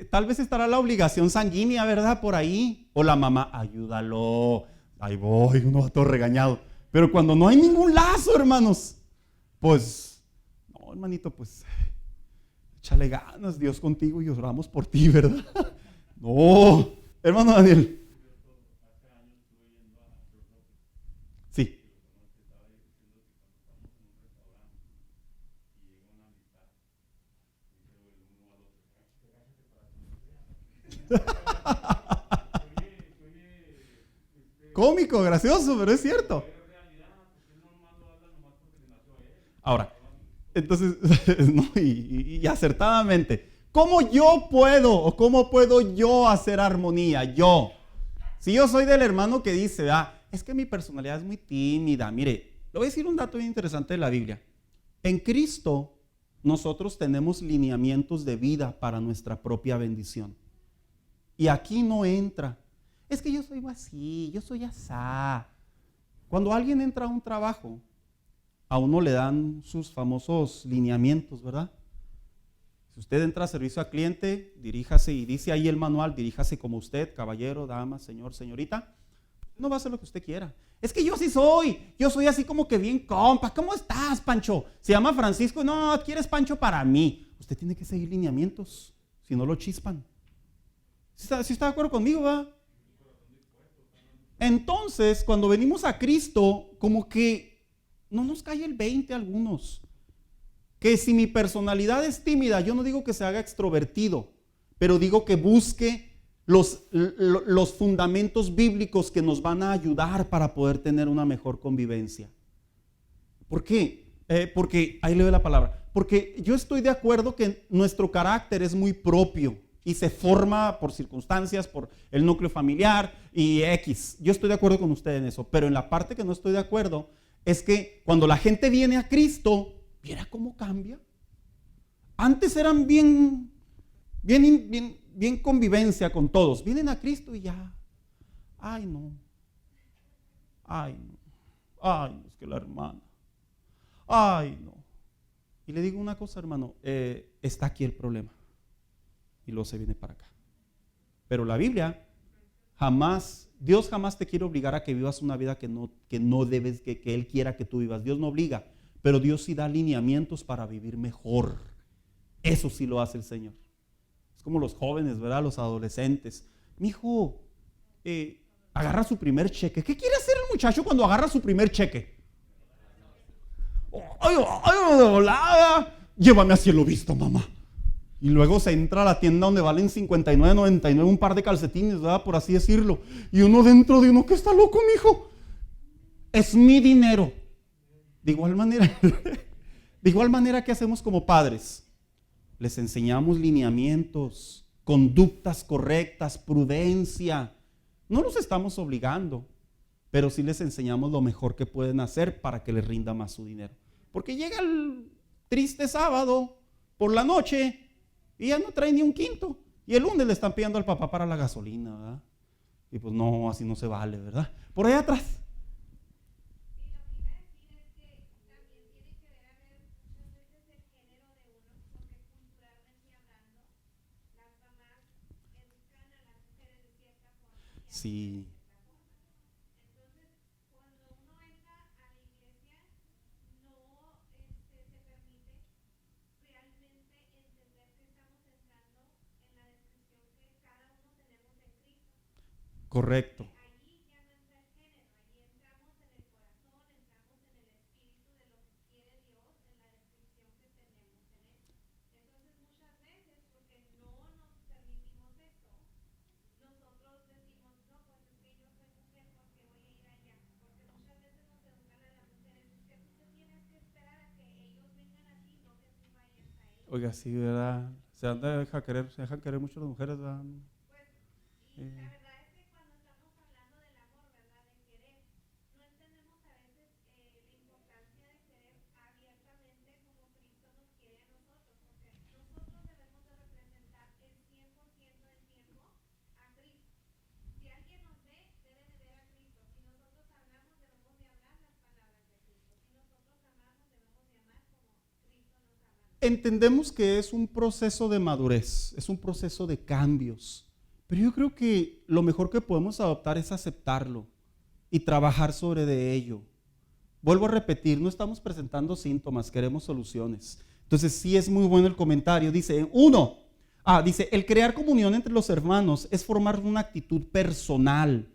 tal vez estará la obligación sanguínea, ¿verdad? Por ahí. O la mamá, ayúdalo. Ahí voy, uno va todo regañado. Pero cuando no hay ningún lazo, hermanos, pues, no, hermanito, pues, échale ganas, Dios contigo y oramos por ti, ¿verdad? No, hermano Daniel. Sí. Cómico, gracioso, pero es cierto. Ahora, entonces, no, y acertadamente, ¿cómo yo puedo o cómo puedo yo hacer armonía? Yo. Si yo soy del hermano que dice, es que mi personalidad es muy tímida. Mire, le voy a decir un dato bien interesante de la Biblia. En Cristo, nosotros tenemos lineamientos de vida para nuestra propia bendición. Y aquí no entra. Es que yo soy así, yo soy asá. Cuando alguien entra a un trabajo, a uno le dan sus famosos lineamientos, ¿verdad? Si usted entra a servicio al cliente, diríjase, y dice ahí el manual, diríjase como usted, caballero, dama, señor, señorita. No va a hacer lo que usted quiera. Es que yo soy así como que bien compa. ¿Cómo estás, Pancho? Se llama Francisco, no, ¿quieres Pancho para mí? Usted tiene que seguir lineamientos, si no lo chispan. ¿Sí está de acuerdo conmigo, va? Entonces, cuando venimos a Cristo, como que no nos cae el 20 a algunos. Que si mi personalidad es tímida, yo no digo que se haga extrovertido, pero digo que busque los fundamentos bíblicos que nos van a ayudar para poder tener una mejor convivencia. ¿Por qué? Porque, ahí leo la palabra, porque yo estoy de acuerdo que nuestro carácter es muy propio y se forma por circunstancias, por el núcleo familiar y X. Yo estoy de acuerdo con usted en eso, pero en la parte que no estoy de acuerdo es que cuando la gente viene a Cristo, ¿viera cómo cambia? Antes eran bien convivencia con todos. Vienen a Cristo y ya. Ay, no. Ay, no. Ay, no, es que la hermana. Ay, no. Y le digo una cosa, hermano. Está aquí el problema. Y luego se viene para acá. Pero la Biblia Dios jamás te quiere obligar a que vivas una vida que no debes, que Él quiera que tú vivas. Dios no obliga, pero Dios sí da lineamientos para vivir mejor. Eso sí lo hace el Señor. Es como los jóvenes, ¿verdad? Los adolescentes. Mijo, agarra su primer cheque. ¿Qué quiere hacer el muchacho cuando agarra su primer cheque? ¡Ay, de volada! Llévame a cielo visto, mamá. Y luego se entra a la tienda donde valen $59.99 un par de calcetines, ¿verdad? Por así decirlo. Y uno dentro de uno, ¿qué está loco, mijo? Es mi dinero. De igual manera que hacemos como padres. Les enseñamos lineamientos, conductas correctas, prudencia. No los estamos obligando, pero sí les enseñamos lo mejor que pueden hacer para que les rinda más su dinero. Porque llega el triste sábado por la noche y ya no trae ni un quinto. Y el lunes le están pidiendo al papá para la gasolina, ¿verdad? Y pues no, así no se vale, ¿verdad? Por allá atrás. Sí. Correcto. Oiga, sí, ¿verdad? Se dejan querer mucho las mujeres, ¿verdad? Eh, Entendemos que es un proceso de madurez, es un proceso de cambios, pero yo creo que lo mejor que podemos adoptar es aceptarlo y trabajar sobre de ello. Vuelvo a repetir, no estamos presentando síntomas, queremos soluciones. Entonces sí es muy bueno el comentario. Dice, dice, el crear comunión entre los hermanos es formar una actitud personal,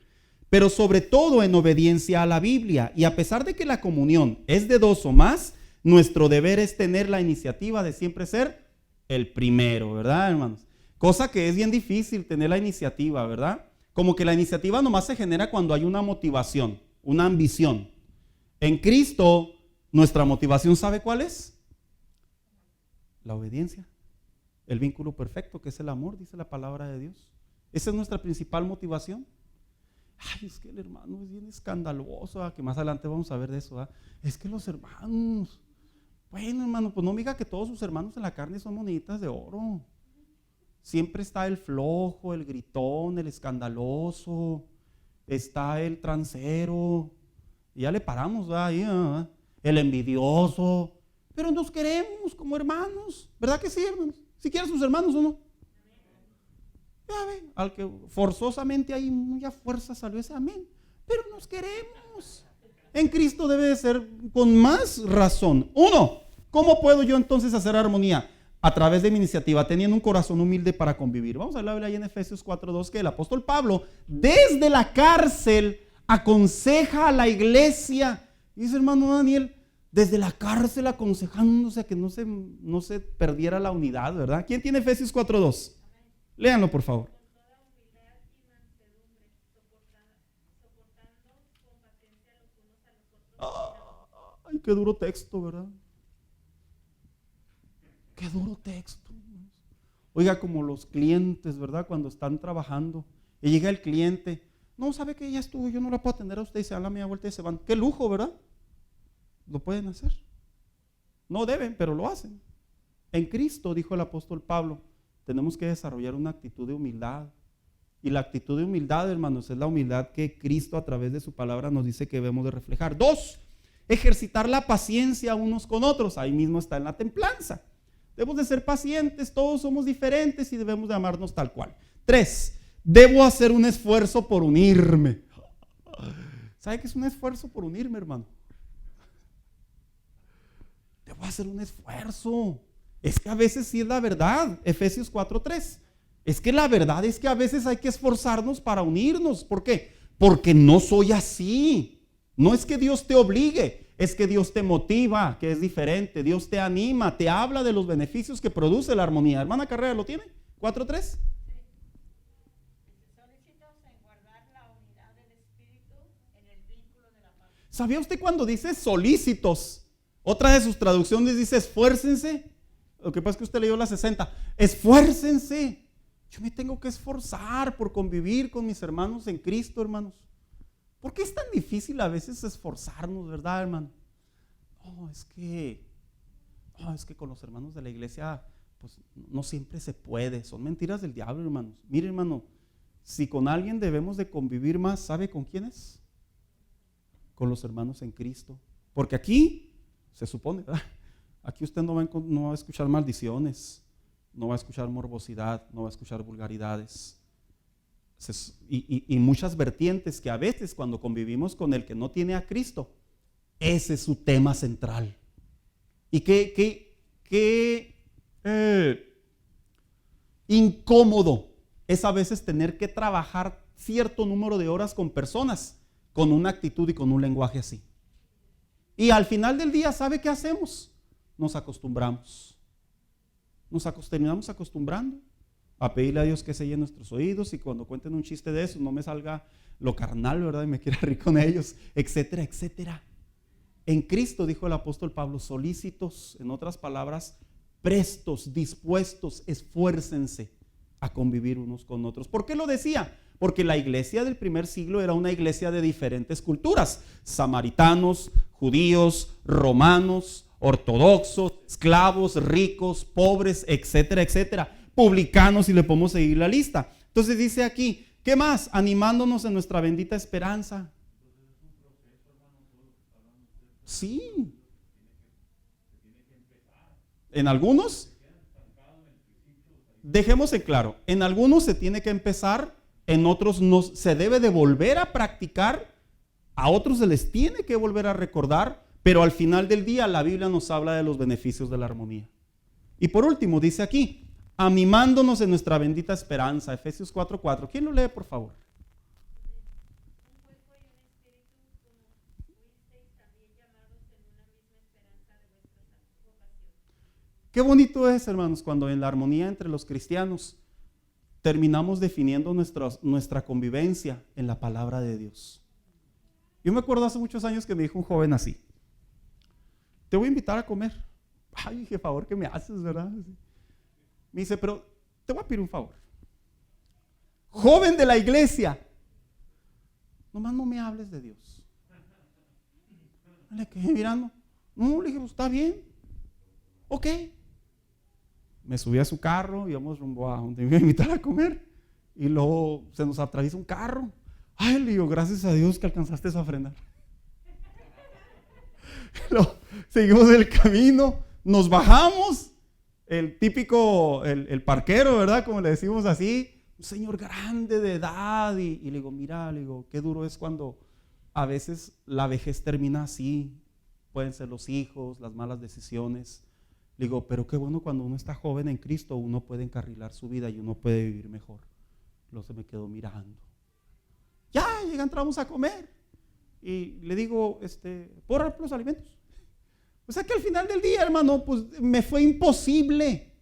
pero sobre todo en obediencia a la Biblia. Y a pesar de que la comunión es de 2 o más, nuestro deber es tener la iniciativa de siempre ser el primero, ¿verdad, hermanos? Cosa que es bien difícil tener la iniciativa, ¿verdad? Como que la iniciativa nomás se genera cuando hay una motivación, una ambición. En Cristo, nuestra motivación, ¿sabe cuál es? La obediencia. El vínculo perfecto, que es el amor, dice la palabra de Dios. Esa es nuestra principal motivación. Ay, es que el hermano es bien escandaloso, que más adelante vamos a ver de eso. Es que los hermanos, bueno, hermano, pues no me diga que todos sus hermanos en la carne son moneditas de oro. Siempre está el flojo, el gritón, el escandaloso, está el transero, y ya le paramos ahí, el envidioso, pero nos queremos como hermanos, ¿verdad que sí, hermanos? Si quieren sus hermanos o no. Ya ve, al que forzosamente ahí muy a fuerza salió ese amén, pero nos queremos. En Cristo debe de ser con más razón. 1, ¿cómo puedo yo entonces hacer armonía? A través de mi iniciativa, teniendo un corazón humilde para convivir. Vamos a hablar ahí en Efesios 4:2 que el apóstol Pablo desde la cárcel aconseja a la iglesia. Y dice, hermano Daniel, desde la cárcel aconsejándose a que no se perdiera la unidad, ¿verdad? ¿Quién tiene Efesios 4:2? Léanlo, por favor. Ay, qué duro texto, ¿verdad? Qué duro texto. Oiga, como los clientes, ¿verdad? Cuando están trabajando y llega el cliente, no, sabe que ya estuvo, yo no la puedo atender a usted, y se dan la media vuelta y se van. Qué lujo, ¿verdad? Lo pueden hacer. No deben, pero lo hacen. En Cristo, dijo el apóstol Pablo, tenemos que desarrollar una actitud de humildad. Y la actitud de humildad, hermanos, es la humildad que Cristo a través de su palabra nos dice que debemos de reflejar. 2, ejercitar la paciencia unos con otros. Ahí mismo está en la templanza. Debemos de ser pacientes, todos somos diferentes y debemos de amarnos tal cual. 3, debo hacer un esfuerzo por unirme. ¿Sabe qué es un esfuerzo por unirme, hermano? Debo hacer un esfuerzo. Es que a veces sí es la verdad. Efesios 4:3. Es que la verdad es que a veces hay que esforzarnos para unirnos. ¿Por qué? Porque no soy así. No es que Dios te obligue, es que Dios te motiva, que es diferente. Dios te anima, te habla de los beneficios que produce la armonía. Hermana Carrera, ¿lo tiene? 4:3. ¿Sabía usted cuando dice solícitos? Otra de sus traducciones dice esfuércense. Lo que pasa es que usted leyó la 60. Esfuércense. Yo me tengo que esforzar por convivir con mis hermanos en Cristo, hermanos. ¿Por qué es tan difícil a veces esforzarnos, verdad, hermano? Es que con los hermanos de la iglesia pues no siempre se puede. Son mentiras del diablo, hermanos. Mire, hermano, si con alguien debemos de convivir más, ¿sabe con quiénes? Con los hermanos en Cristo. Porque aquí, se supone, ¿verdad? Aquí usted no va a escuchar maldiciones, no va a escuchar morbosidad, no va a escuchar vulgaridades. Y muchas vertientes que a veces cuando convivimos con el que no tiene a Cristo, ese es su tema central. Y qué incómodo es a veces tener que trabajar cierto número de horas con personas con una actitud y con un lenguaje así. Y al final del día, ¿sabe qué hacemos? Nos acostumbramos. Terminamos acostumbrando a pedirle a Dios que selle nuestros oídos, y cuando cuenten un chiste de eso no me salga lo carnal, ¿verdad? Y me quiera reír con ellos, etcétera, etcétera. En Cristo, dijo el apóstol Pablo, solícitos, en otras palabras, prestos, dispuestos, esfuércense a convivir unos con otros. ¿Por qué lo decía? Porque la iglesia del primer siglo era una iglesia de diferentes culturas: samaritanos, judíos, romanos, ortodoxos, esclavos, ricos, pobres, etcétera, etcétera, publicanos, y le podemos seguir la lista. Entonces dice aquí, ¿qué más? Animándonos en nuestra bendita esperanza. Sí. En algunos, dejemos en claro, en algunos se tiene que empezar, en otros no, se debe de volver a practicar, a otros se les tiene que volver a recordar, pero al final del día la Biblia nos habla de los beneficios de la armonía. Y por último dice aquí, animándonos en nuestra bendita esperanza, Efesios 4:4. ¿Quién lo lee, por favor? Qué bonito es, hermanos, cuando en la armonía entre los cristianos terminamos definiendo nuestra convivencia en la palabra de Dios. Yo me acuerdo hace muchos años que me dijo un joven así: te voy a invitar a comer. Ay, qué favor que me haces, ¿verdad? Me dice, pero te voy a pedir un favor. Joven de la iglesia, nomás no me hables de Dios. Le quedé mirando. No, le dije, pues, está bien. Ok. Me subí a su carro, íbamos rumbo a donde me iba a invitar a comer, y luego se nos atraviesa un carro. Ay, le digo, gracias a Dios que alcanzaste a frenar. Seguimos el camino, nos bajamos, el típico, el parquero, ¿verdad? Como le decimos así, un señor grande de edad, y le digo, mira, le digo, qué duro es cuando a veces la vejez termina así. Pueden ser los hijos, las malas decisiones. Le digo, pero qué bueno cuando uno está joven en Cristo, uno puede encarrilar su vida y uno puede vivir mejor. Luego se me quedó mirando. Ya, entramos a comer. Y le digo, ¿puedo orar por los alimentos? O sea que al final del día, hermano, pues me fue imposible.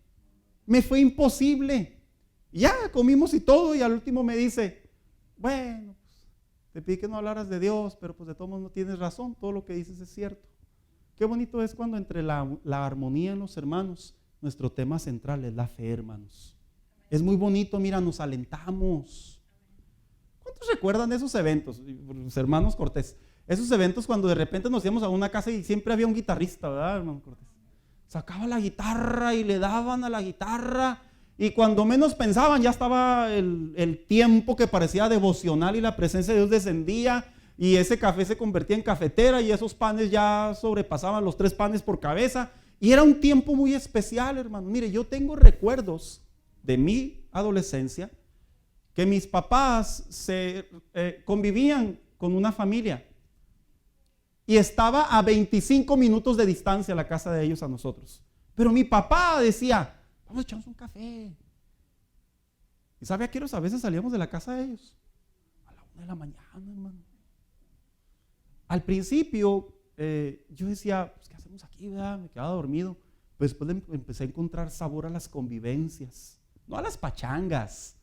Ya comimos y todo, y al último me dice, bueno, pues te pedí que no hablaras de Dios, pero pues de todos modos no tienes razón, todo lo que dices es cierto. Qué bonito es cuando entre la armonía en los hermanos, nuestro tema central es la fe, hermanos. Es muy bonito, mira, nos alentamos. ¿Cuántos recuerdan de esos eventos? Los hermanos Cortés, esos eventos cuando de repente nos íbamos a una casa y siempre había un guitarrista, ¿verdad, hermano Cortés? Sacaba la guitarra y le daban a la guitarra, y cuando menos pensaban ya estaba el tiempo que parecía devocional y la presencia de Dios descendía. Y ese café se convertía en cafetera, y esos panes ya sobrepasaban los 3 panes por cabeza. Y era un tiempo muy especial, hermano. Mire, yo tengo recuerdos de mi adolescencia que mis papás convivían con una familia. Y estaba a 25 minutos de distancia la casa de ellos a nosotros. Pero mi papá decía, vamos a echarnos un café. ¿Y sabe a qué horas a veces salíamos de la casa de ellos? A la 1 de la mañana, hermano. Al principio yo decía, pues, ¿qué hacemos aquí, verdad? Me quedaba dormido. Pues después empecé a encontrar sabor a las convivencias, no a las pachangas,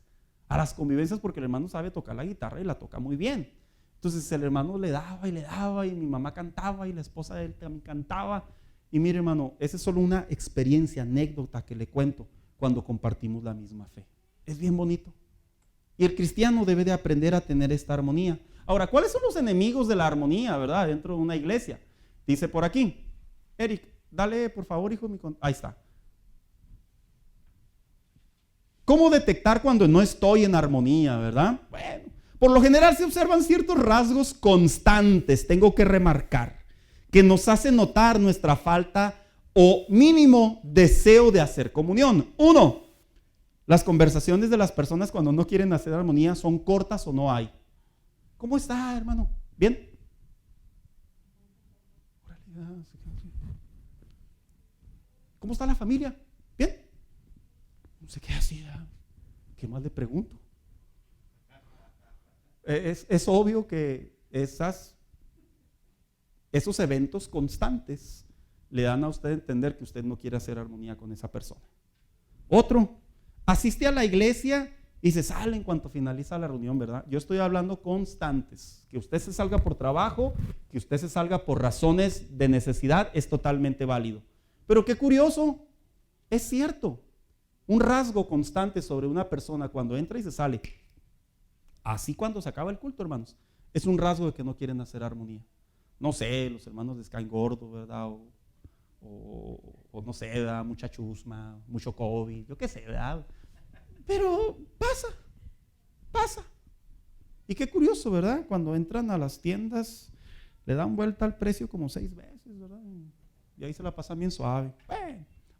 a las convivencias, porque el hermano sabe tocar la guitarra y la toca muy bien. Entonces el hermano le daba, y mi mamá cantaba, y la esposa de él también cantaba. Y mire, hermano, esa es solo una experiencia, anécdota que le cuento cuando compartimos la misma fe. Es bien bonito. Y el cristiano debe de aprender a tener esta armonía. Ahora, ¿cuáles son los enemigos de la armonía, verdad, dentro de una iglesia? Dice por aquí, Eric, dale por favor, hijo, ahí está. ¿Cómo detectar cuando no estoy en armonía, verdad? Bueno, por lo general se observan ciertos rasgos constantes, tengo que remarcar, que nos hacen notar nuestra falta o mínimo deseo de hacer comunión. 1, las conversaciones de las personas cuando no quieren hacer armonía son cortas o no hay. ¿Cómo está, hermano? ¿Bien? ¿Cómo está la familia? ¿Bien? No sé qué así. ¿Qué más le pregunto? Es obvio que esos eventos constantes le dan a usted a entender que usted no quiere hacer armonía con esa persona. Otro, asiste a la iglesia y se sale en cuanto finaliza la reunión, ¿verdad? Yo estoy hablando constantes. Que usted se salga por trabajo, que usted se salga por razones de necesidad, es totalmente válido. Pero qué curioso, es cierto. Un rasgo constante sobre una persona cuando entra y se sale, así cuando se acaba el culto, hermanos, es un rasgo de que no quieren hacer armonía. No sé, los hermanos les caen gordos, ¿verdad? O no sé, da mucha chusma, mucho COVID, yo qué sé, ¿verdad? Pero pasa. Y qué curioso, ¿verdad? Cuando entran a las tiendas, le dan vuelta al precio como 6 veces, ¿verdad? Y ahí se la pasan bien suave.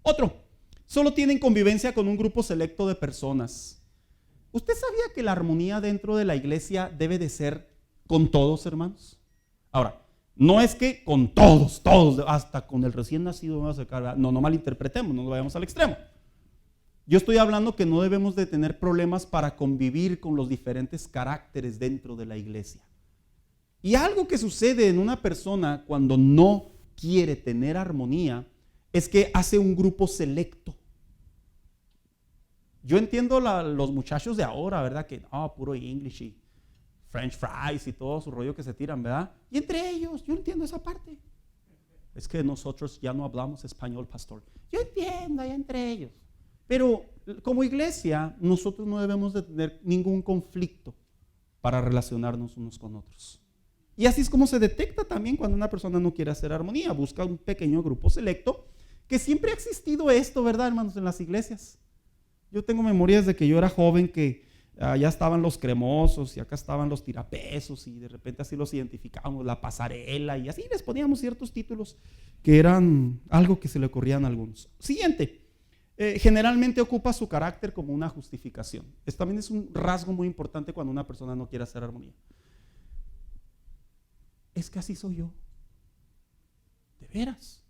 Otro, solo tienen convivencia con un grupo selecto de personas. ¿Usted sabía que la armonía dentro de la iglesia debe de ser con todos, hermanos? Ahora, no es que con todos, hasta con el recién nacido vamos a sacar, no malinterpretemos, no nos vayamos al extremo. Yo estoy hablando que no debemos de tener problemas para convivir con los diferentes caracteres dentro de la iglesia. Y algo que sucede en una persona cuando no quiere tener armonía es que hace un grupo selecto. Yo entiendo los muchachos de ahora, ¿verdad? Que no, puro English y French fries y todo su rollo que se tiran, ¿verdad? Y entre ellos, yo entiendo esa parte. Es que nosotros ya no hablamos español, pastor. Yo entiendo, ya entre ellos. Pero como iglesia, nosotros no debemos de tener ningún conflicto para relacionarnos unos con otros. Y así es como se detecta también cuando una persona no quiere hacer armonía. Busca un pequeño grupo selecto, que siempre ha existido esto, ¿verdad, hermanos? En las iglesias. Yo tengo memorias de que yo era joven que allá estaban los cremosos y acá estaban los tirapesos y de repente así los identificábamos, la pasarela y así les poníamos ciertos títulos que eran algo que se le ocurrían a algunos. Siguiente. Generalmente ocupa su carácter como una justificación. Esto también es un rasgo muy importante cuando una persona no quiere hacer armonía. Es que así soy yo. ¿De veras?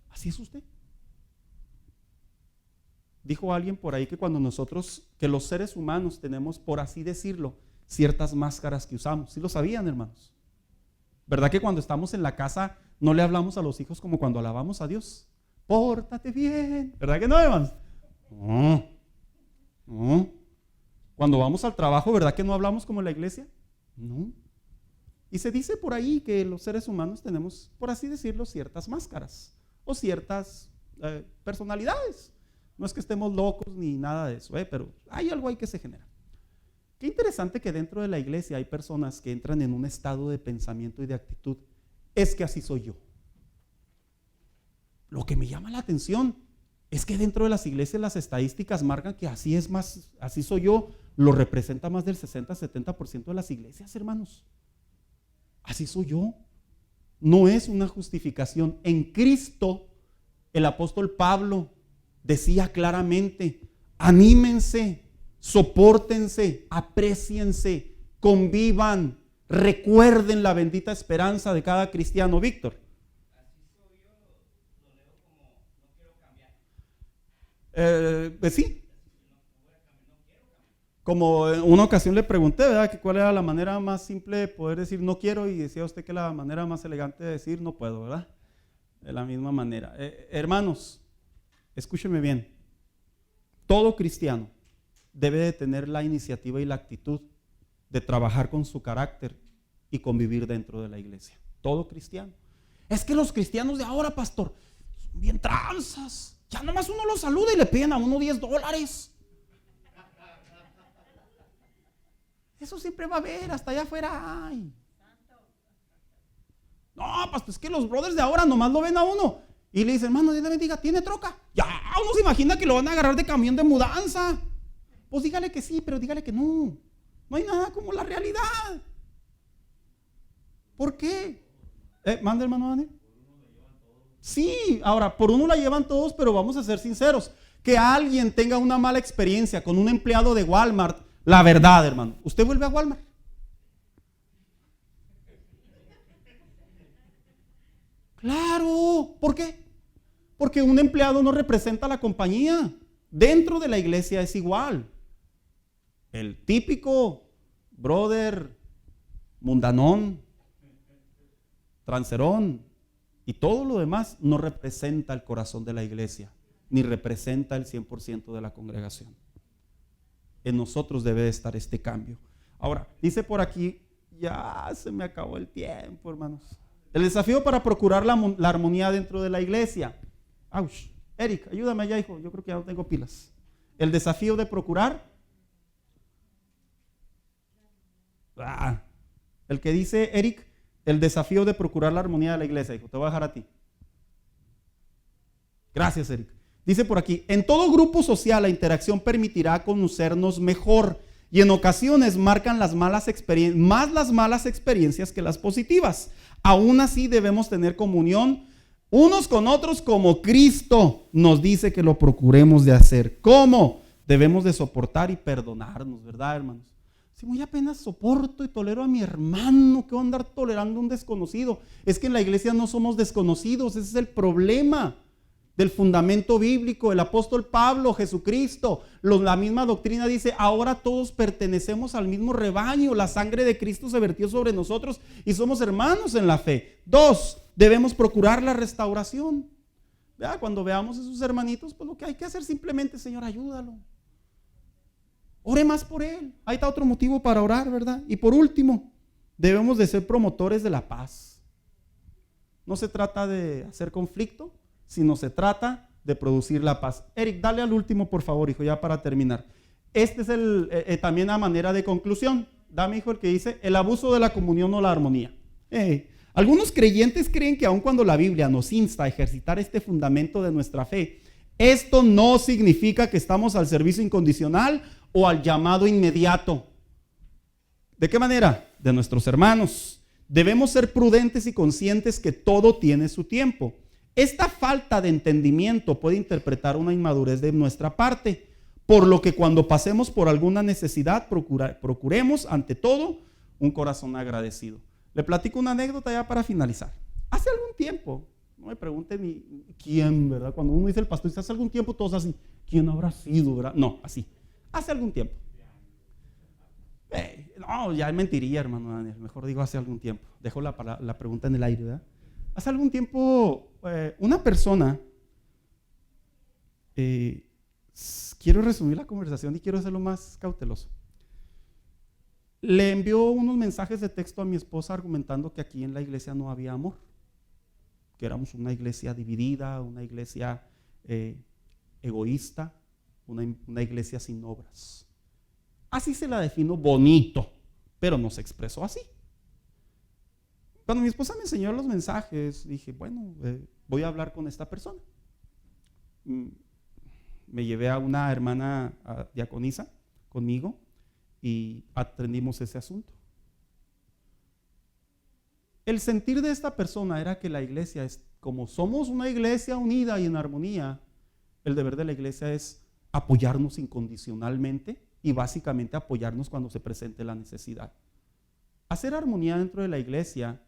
¿Así es usted? Dijo alguien por ahí que cuando que los seres humanos tenemos, por así decirlo, ciertas máscaras que usamos. ¿Sí lo sabían, hermanos? ¿Verdad que cuando estamos en la casa no le hablamos a los hijos como cuando alabamos a Dios? Pórtate bien, ¿verdad que no, hermanos? No. Cuando vamos al trabajo, ¿verdad que no hablamos como en la iglesia? No. Y se dice por ahí que los seres humanos tenemos, por así decirlo, ciertas máscaras o ciertas personalidades. No es que estemos locos ni nada de eso, pero hay algo ahí que se genera. Qué interesante que dentro de la iglesia hay personas que entran en un estado de pensamiento y de actitud. Es que así soy yo. Lo que me llama la atención es que dentro de las iglesias las estadísticas marcan que así soy yo, lo representa más del 60-70% de las iglesias, hermanos. Así soy yo. No es una justificación. En Cristo, el apóstol Pablo decía claramente: anímense, sopórtense, apréciense, convivan, recuerden la bendita esperanza de cada cristiano. Víctor. Sí. Como en una ocasión le pregunté, ¿verdad?, que cuál era la manera más simple de poder decir no quiero, y decía usted que la manera más elegante de decir no puedo, ¿verdad? De la misma manera. Hermanos, escúcheme bien. Todo cristiano debe de tener la iniciativa y la actitud de trabajar con su carácter y convivir dentro de la iglesia. Todo cristiano. Es que los cristianos de ahora, pastor, son bien tranzas. Ya nomás uno lo saluda y le piden a uno $10. Eso siempre va a haber, hasta allá afuera hay. No, pastor, es que los brothers de ahora nomás lo ven a uno y le dicen: hermano, Dios le bendiga, ¿tiene troca? Ya uno se imagina que lo van a agarrar de camión de mudanza. Pues dígale que sí, pero dígale que no. No hay nada como la realidad. ¿Por qué? ¿Manda, hermano Daniel? Sí, ahora, por uno la llevan todos, pero vamos a ser sinceros. Que alguien tenga una mala experiencia con un empleado de Walmart, la verdad, hermano, ¿usted vuelve a Walmart? Claro, ¿por qué? Porque un empleado no representa a la compañía. Dentro de la iglesia es igual. El típico brother mundanón, transerón y todo lo demás no representa el corazón de la iglesia, ni representa el 100% de la congregación. En nosotros debe de estar este cambio. Ahora, dice por aquí, ya se me acabó el tiempo, hermanos. El desafío para procurar la armonía dentro de la iglesia. Ouch. Eric, ayúdame allá, hijo. Yo creo que ya no tengo pilas. El desafío de procurar. El que dice, Eric, el desafío de procurar la armonía de la iglesia, hijo. Te voy a dejar a ti. Gracias, Eric. Dice por aquí, en todo grupo social la interacción permitirá conocernos mejor y en ocasiones marcan las malas experiencias, más las malas experiencias que las positivas. Aún así debemos tener comunión unos con otros como Cristo nos dice que lo procuremos de hacer. ¿Cómo? Debemos de soportar y perdonarnos, ¿verdad, hermanos? Si muy apenas soporto y tolero a mi hermano, ¿qué voy a andar tolerando a un desconocido? Es que en la iglesia no somos desconocidos, ese es el problema del fundamento bíblico. El apóstol Pablo, Jesucristo, la misma doctrina dice, ahora todos pertenecemos al mismo rebaño, la sangre de Cristo se vertió sobre nosotros y somos hermanos en la fe. 2, debemos procurar la restauración. ¿Verdad? Cuando veamos a esos hermanitos, pues lo que hay que hacer simplemente, Señor, ayúdalo. Ore más por él. Ahí está otro motivo para orar, ¿verdad? Y por último, debemos de ser promotores de la paz. No se trata de hacer conflicto, sino se trata de producir la paz. Eric, dale al último, por favor, hijo, ya para terminar. Este es también a manera de conclusión. Dame, hijo, el que dice, el abuso de la comunión o la armonía. Algunos creyentes creen que aun cuando la Biblia nos insta a ejercitar este fundamento de nuestra fe, esto no significa que estamos al servicio incondicional o al llamado inmediato. ¿De qué manera? De nuestros hermanos. Debemos ser prudentes y conscientes que todo tiene su tiempo. Esta falta de entendimiento puede interpretar una inmadurez de nuestra parte, por lo que cuando pasemos por alguna necesidad, procuremos ante todo un corazón agradecido. Le platico una anécdota ya para finalizar. Hace algún tiempo, no me pregunten ni quién, ¿verdad? Cuando uno dice el pastor, dice hace algún tiempo, todos así, ¿quién habrá sido, verdad? No, así, hace algún tiempo. No, ya mentiría, hermano Daniel, mejor digo hace algún tiempo. Dejo la pregunta en el aire, ¿verdad? Hace algún tiempo, una persona, quiero resumir la conversación y quiero hacerlo más cauteloso. Le envió unos mensajes de texto a mi esposa argumentando que aquí en la iglesia no había amor, que éramos una iglesia dividida, una iglesia egoísta, una iglesia sin obras. Así se la defino bonito, pero no se expresó así. Cuando mi esposa me enseñó los mensajes, dije, bueno, voy a hablar con esta persona. Me llevé a una hermana diaconisa conmigo y atendimos ese asunto. El sentir de esta persona era que la iglesia es, como somos una iglesia unida y en armonía, el deber de la iglesia es apoyarnos incondicionalmente y básicamente apoyarnos cuando se presente la necesidad. Hacer armonía dentro de la iglesia,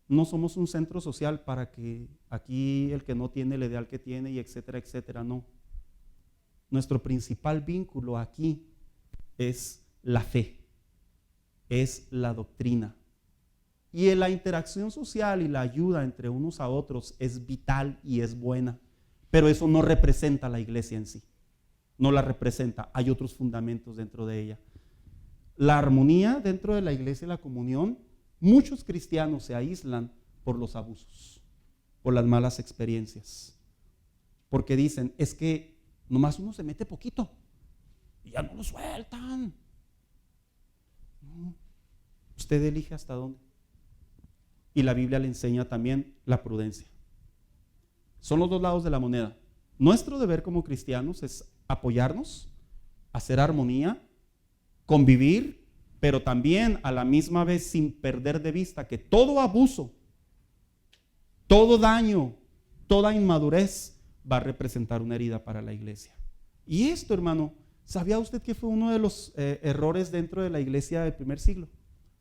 no somos un centro social para que aquí el que no tiene le dé al que tiene y etcétera, etcétera, no. Nuestro principal vínculo aquí es la fe, es la doctrina. Y la interacción social y la ayuda entre unos a otros es vital y es buena, pero eso no representa la iglesia en sí, no la representa, hay otros fundamentos dentro de ella. La armonía dentro de la iglesia y la comunión, muchos cristianos se aíslan por los abusos, por las malas experiencias, porque dicen, es que nomás uno se mete poquito y ya no lo sueltan. No. Usted elige hasta dónde. Y la Biblia le enseña también la prudencia. Son los dos lados de la moneda. Nuestro deber como cristianos es apoyarnos, hacer armonía, convivir, pero también a la misma vez sin perder de vista que todo abuso, todo daño, toda inmadurez va a representar una herida para la iglesia. Y esto, hermano, ¿sabía usted que fue uno de los errores dentro de la iglesia del primer siglo?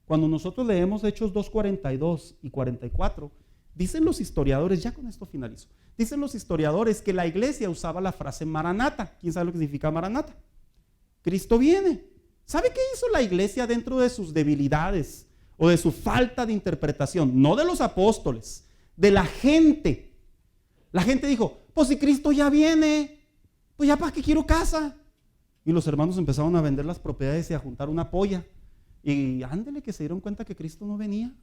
Cuando nosotros leemos Hechos 2:42 y 44, dicen los historiadores, ya con esto finalizo, dicen los historiadores que la iglesia usaba la frase Maranata. ¿Quién sabe lo que significa Maranata? Cristo viene. ¿Sabe qué hizo la iglesia dentro de sus debilidades o de su falta de interpretación? No de los apóstoles, de la gente. La gente dijo, pues si Cristo ya viene, pues ya para qué quiero casa. Y los hermanos empezaron a vender las propiedades y a juntar una polla. Y ándele que se dieron cuenta que Cristo no venía.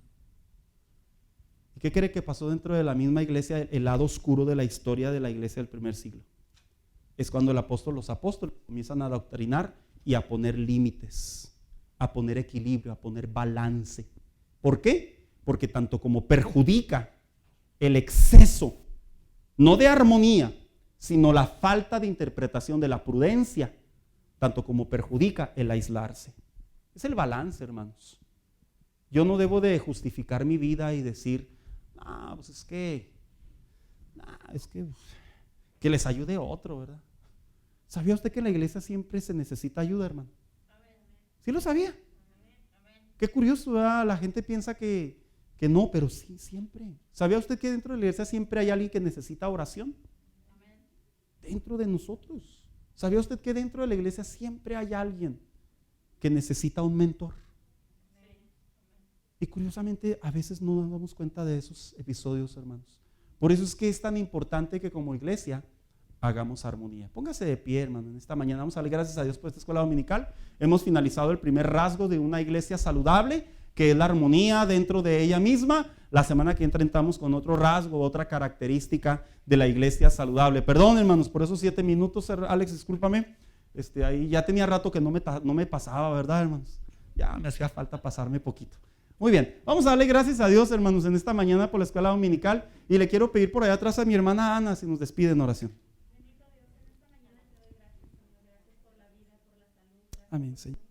¿Y qué cree que pasó dentro de la misma iglesia? El lado oscuro de la historia de la iglesia del primer siglo. Es cuando los apóstoles comienzan a doctrinar y a poner límites, a poner equilibrio, a poner balance. ¿Por qué? Porque tanto como perjudica el exceso, no de armonía, sino la falta de interpretación de la prudencia, tanto como perjudica el aislarse. Es el balance, hermanos. Yo no debo de justificar mi vida y decir, pues es que les ayude otro, ¿verdad? ¿Sabía usted que en la iglesia siempre se necesita ayuda, hermano? ¿Sí lo sabía? Qué curioso, ¿verdad? La gente piensa que no, pero sí, siempre. ¿Sabía usted que dentro de la iglesia siempre hay alguien que necesita oración? Dentro de nosotros. ¿Sabía usted que dentro de la iglesia siempre hay alguien que necesita un mentor? Y curiosamente a veces no nos damos cuenta de esos episodios, hermanos. Por eso es que es tan importante que como iglesia hagamos armonía. Póngase de pie, hermano, en esta mañana. Vamos a darle gracias a Dios por esta escuela dominical. Hemos finalizado el primer rasgo de una iglesia saludable, que es la armonía dentro de ella misma. La semana que entra entramos con otro rasgo, otra característica de la iglesia saludable. Perdón, hermanos, por esos 7 minutos, Alex, discúlpame. Ahí ya tenía rato que no me pasaba, ¿verdad, hermanos? Ya me hacía falta pasarme poquito. Muy bien, vamos a darle gracias a Dios, hermanos, en esta mañana por la escuela dominical. Y le quiero pedir por allá atrás a mi hermana Ana si nos despide en oración. Bendito Dios, en esta mañana te doy gracias, Señor. Gracias por la vida, por la salud. Amén, Señor.